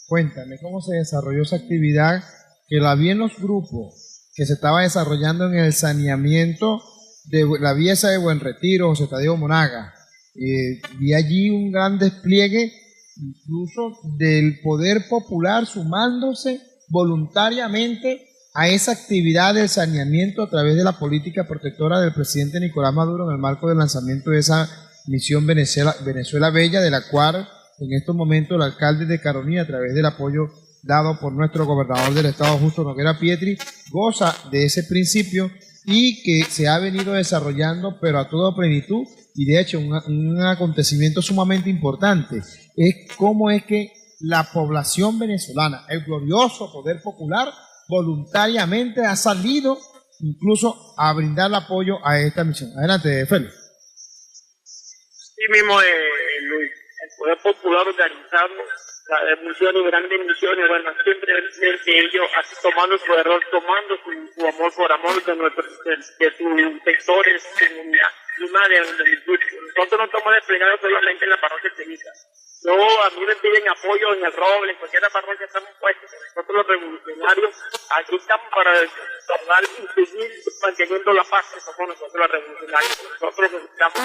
Cuéntame, ¿cómo se desarrolló esa actividad que la vi en los grupos que se estaba desarrollando en el saneamiento de la vía esa de Buen Retiro, José Tadeo Monaga? Vi allí un gran despliegue, incluso del poder popular sumándose voluntariamente a esa actividad del saneamiento a través de la política protectora del presidente Nicolás Maduro en el marco del lanzamiento de esa misión Venezuela Bella, de la cual en estos momentos el alcalde de Carolina, a través del apoyo dado por nuestro gobernador del estado, Justo Noguera Pietri, goza de ese principio y que se ha venido desarrollando, pero a toda plenitud. Y de hecho, un acontecimiento sumamente importante es cómo es que la población venezolana, el glorioso poder popular, voluntariamente ha salido incluso a brindar apoyo a esta misión. Adelante, Félix. Sí mismo, Luis, el poder popular organizando la emisión y grandes misiones, bueno, siempre ellos así tomando su error, tomando su amor por amor de sus sectores, comunidad, y más de nosotros no estamos desplegados solamente en la parroquia Ceniza. A mí me piden apoyo en el Roble, en cualquier parroquia estamos puestos. Nosotros los revolucionarios, aquí estamos para tornar y seguir manteniendo la paz que somos nosotros los revolucionarios. Nosotros necesitamos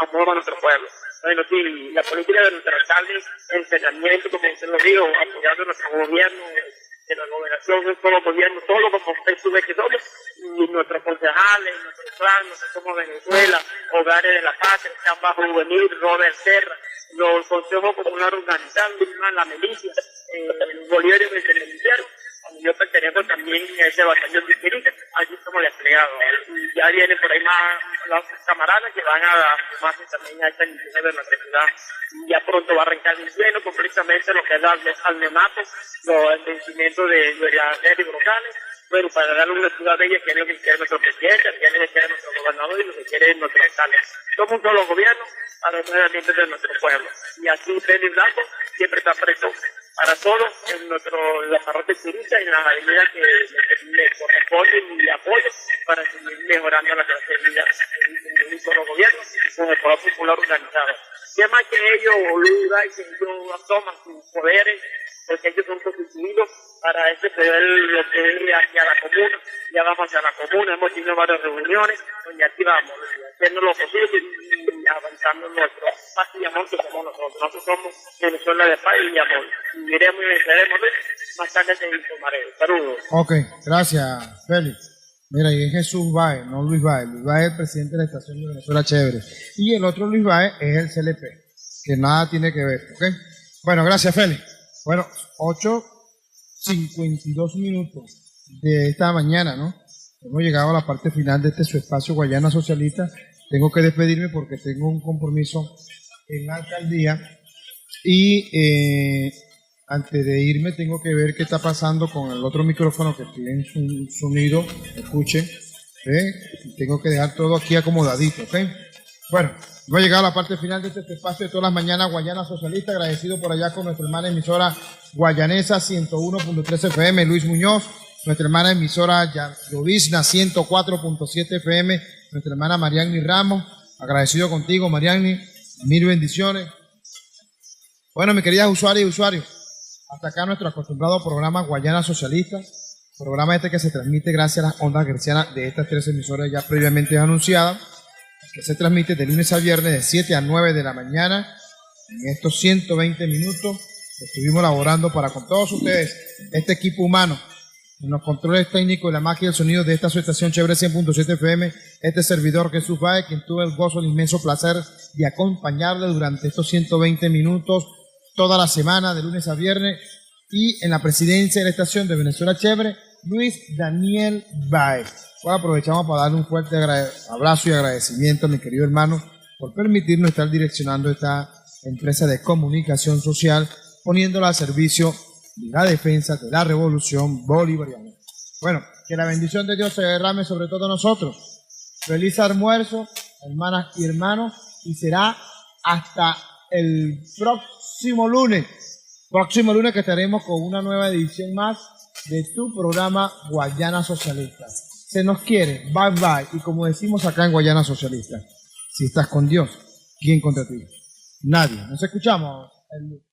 amor a nuestro pueblo. Bueno, sí, la política de nuestro alcalde, el saneamiento, como usted lo dijo, apoyando a nuestro gobierno, de la gobernación, de todo el gobierno, todo como usted sube que somos, y nuestros concejales, nuestro plan, nosotros somos Venezuela, Hogares de la Patria, Chamba Juvenil, Robert Serra, los consejos comunales organizando, la milicia, el Bolívar y el Televisor. Yo pertenezco también a ese batallón de Chirica, allí estamos desplegados. Y ya vienen por ahí más las camaradas que van a sumarse también a esta iniciativa de nuestra ciudad. Ya pronto va a arrancar en pleno, completamente lo que es al nenato, el vencimiento de las leyes locales. Bueno, para darle una ciudad bella que es lo que quiere nuestro presidente, que es lo que quiere nuestro gobernador y lo que quiere nuestro alcalde. Somos todos los gobiernos para los ambientes de nuestro pueblo. Y aquí Félix Blanco siempre está presto para todos en la parroquia Chirica y en las avenidas que le corresponden y le apoyo para seguir mejorando la clase de vida con los gobiernos y con el poder popular organizado. ¿Qué más que ellos, Luis Bay, que ellos toman sus poderes, porque ellos son constituidos para este poder lo que es hacia la comuna? Ya vamos hacia la comuna, hemos tenido varias reuniones donde aquí vamos, haciendo lo posible y avanzando en nuestro paz y amor que somos nosotros. Nosotros somos Venezuela de paz y amor. Miremos y venceremos, más tarde te informaré. Saludos. Ok, gracias, Félix. Mira, y es Jesús Báez, no Luis Báez. Luis Báez es el presidente de la estación de Venezuela Chévere. Y el otro Luis Báez es el CLP, que nada tiene que ver, ¿ok? Bueno, gracias, Félix. Bueno, 8:52 minutos de esta mañana, ¿no? Hemos llegado a la parte final de este su espacio Guayana Socialista. Tengo que despedirme porque tengo un compromiso en la alcaldía y antes de irme tengo que ver qué está pasando con el otro micrófono que tiene un sonido, escuchen, tengo que dejar todo aquí acomodadito, ¿ok? Bueno, hemos llegado a la parte final de este espacio de todas las mañanas Guayana Socialista, agradecido por allá con nuestra hermana emisora guayanesa 101.3 FM, Luis Muñoz, nuestra hermana emisora Llovizna 104.7 FM, nuestra hermana Marianny Ramos, agradecido contigo Marianny, mil bendiciones. Bueno, mis queridas usuarias y usuarios, hasta acá nuestro acostumbrado programa Guayana Socialista, programa que se transmite gracias a las ondas hercianas de estas tres emisoras ya previamente anunciadas, que se transmite de lunes a viernes de 7 a 9 de la mañana. En estos 120 minutos estuvimos laborando para con todos ustedes, este equipo humano, en los controles técnicos y la magia del sonido de esta su estación Chévere 100.7 FM, este servidor Jesús Báez, quien tuve el gozo, el inmenso placer de acompañarle durante estos 120 minutos, toda la semana, de lunes a viernes, y en la presidencia de la estación de Venezuela Chévere, Luis Daniel Báez. Bueno, aprovechamos para darle un fuerte abrazo y agradecimiento a mi querido hermano por permitirnos estar direccionando esta empresa de comunicación social, poniéndola al servicio de la defensa de la revolución bolivariana. Bueno, que la bendición de Dios se derrame sobre todos nosotros. Feliz almuerzo, hermanas y hermanos, y será hasta el próximo lunes que estaremos con una nueva edición más de tu programa Guayana Socialista. Se nos quiere, bye bye, y como decimos acá en Guayana Socialista, si estás con Dios, ¿quién contra ti? Nadie. Nos escuchamos el lunes.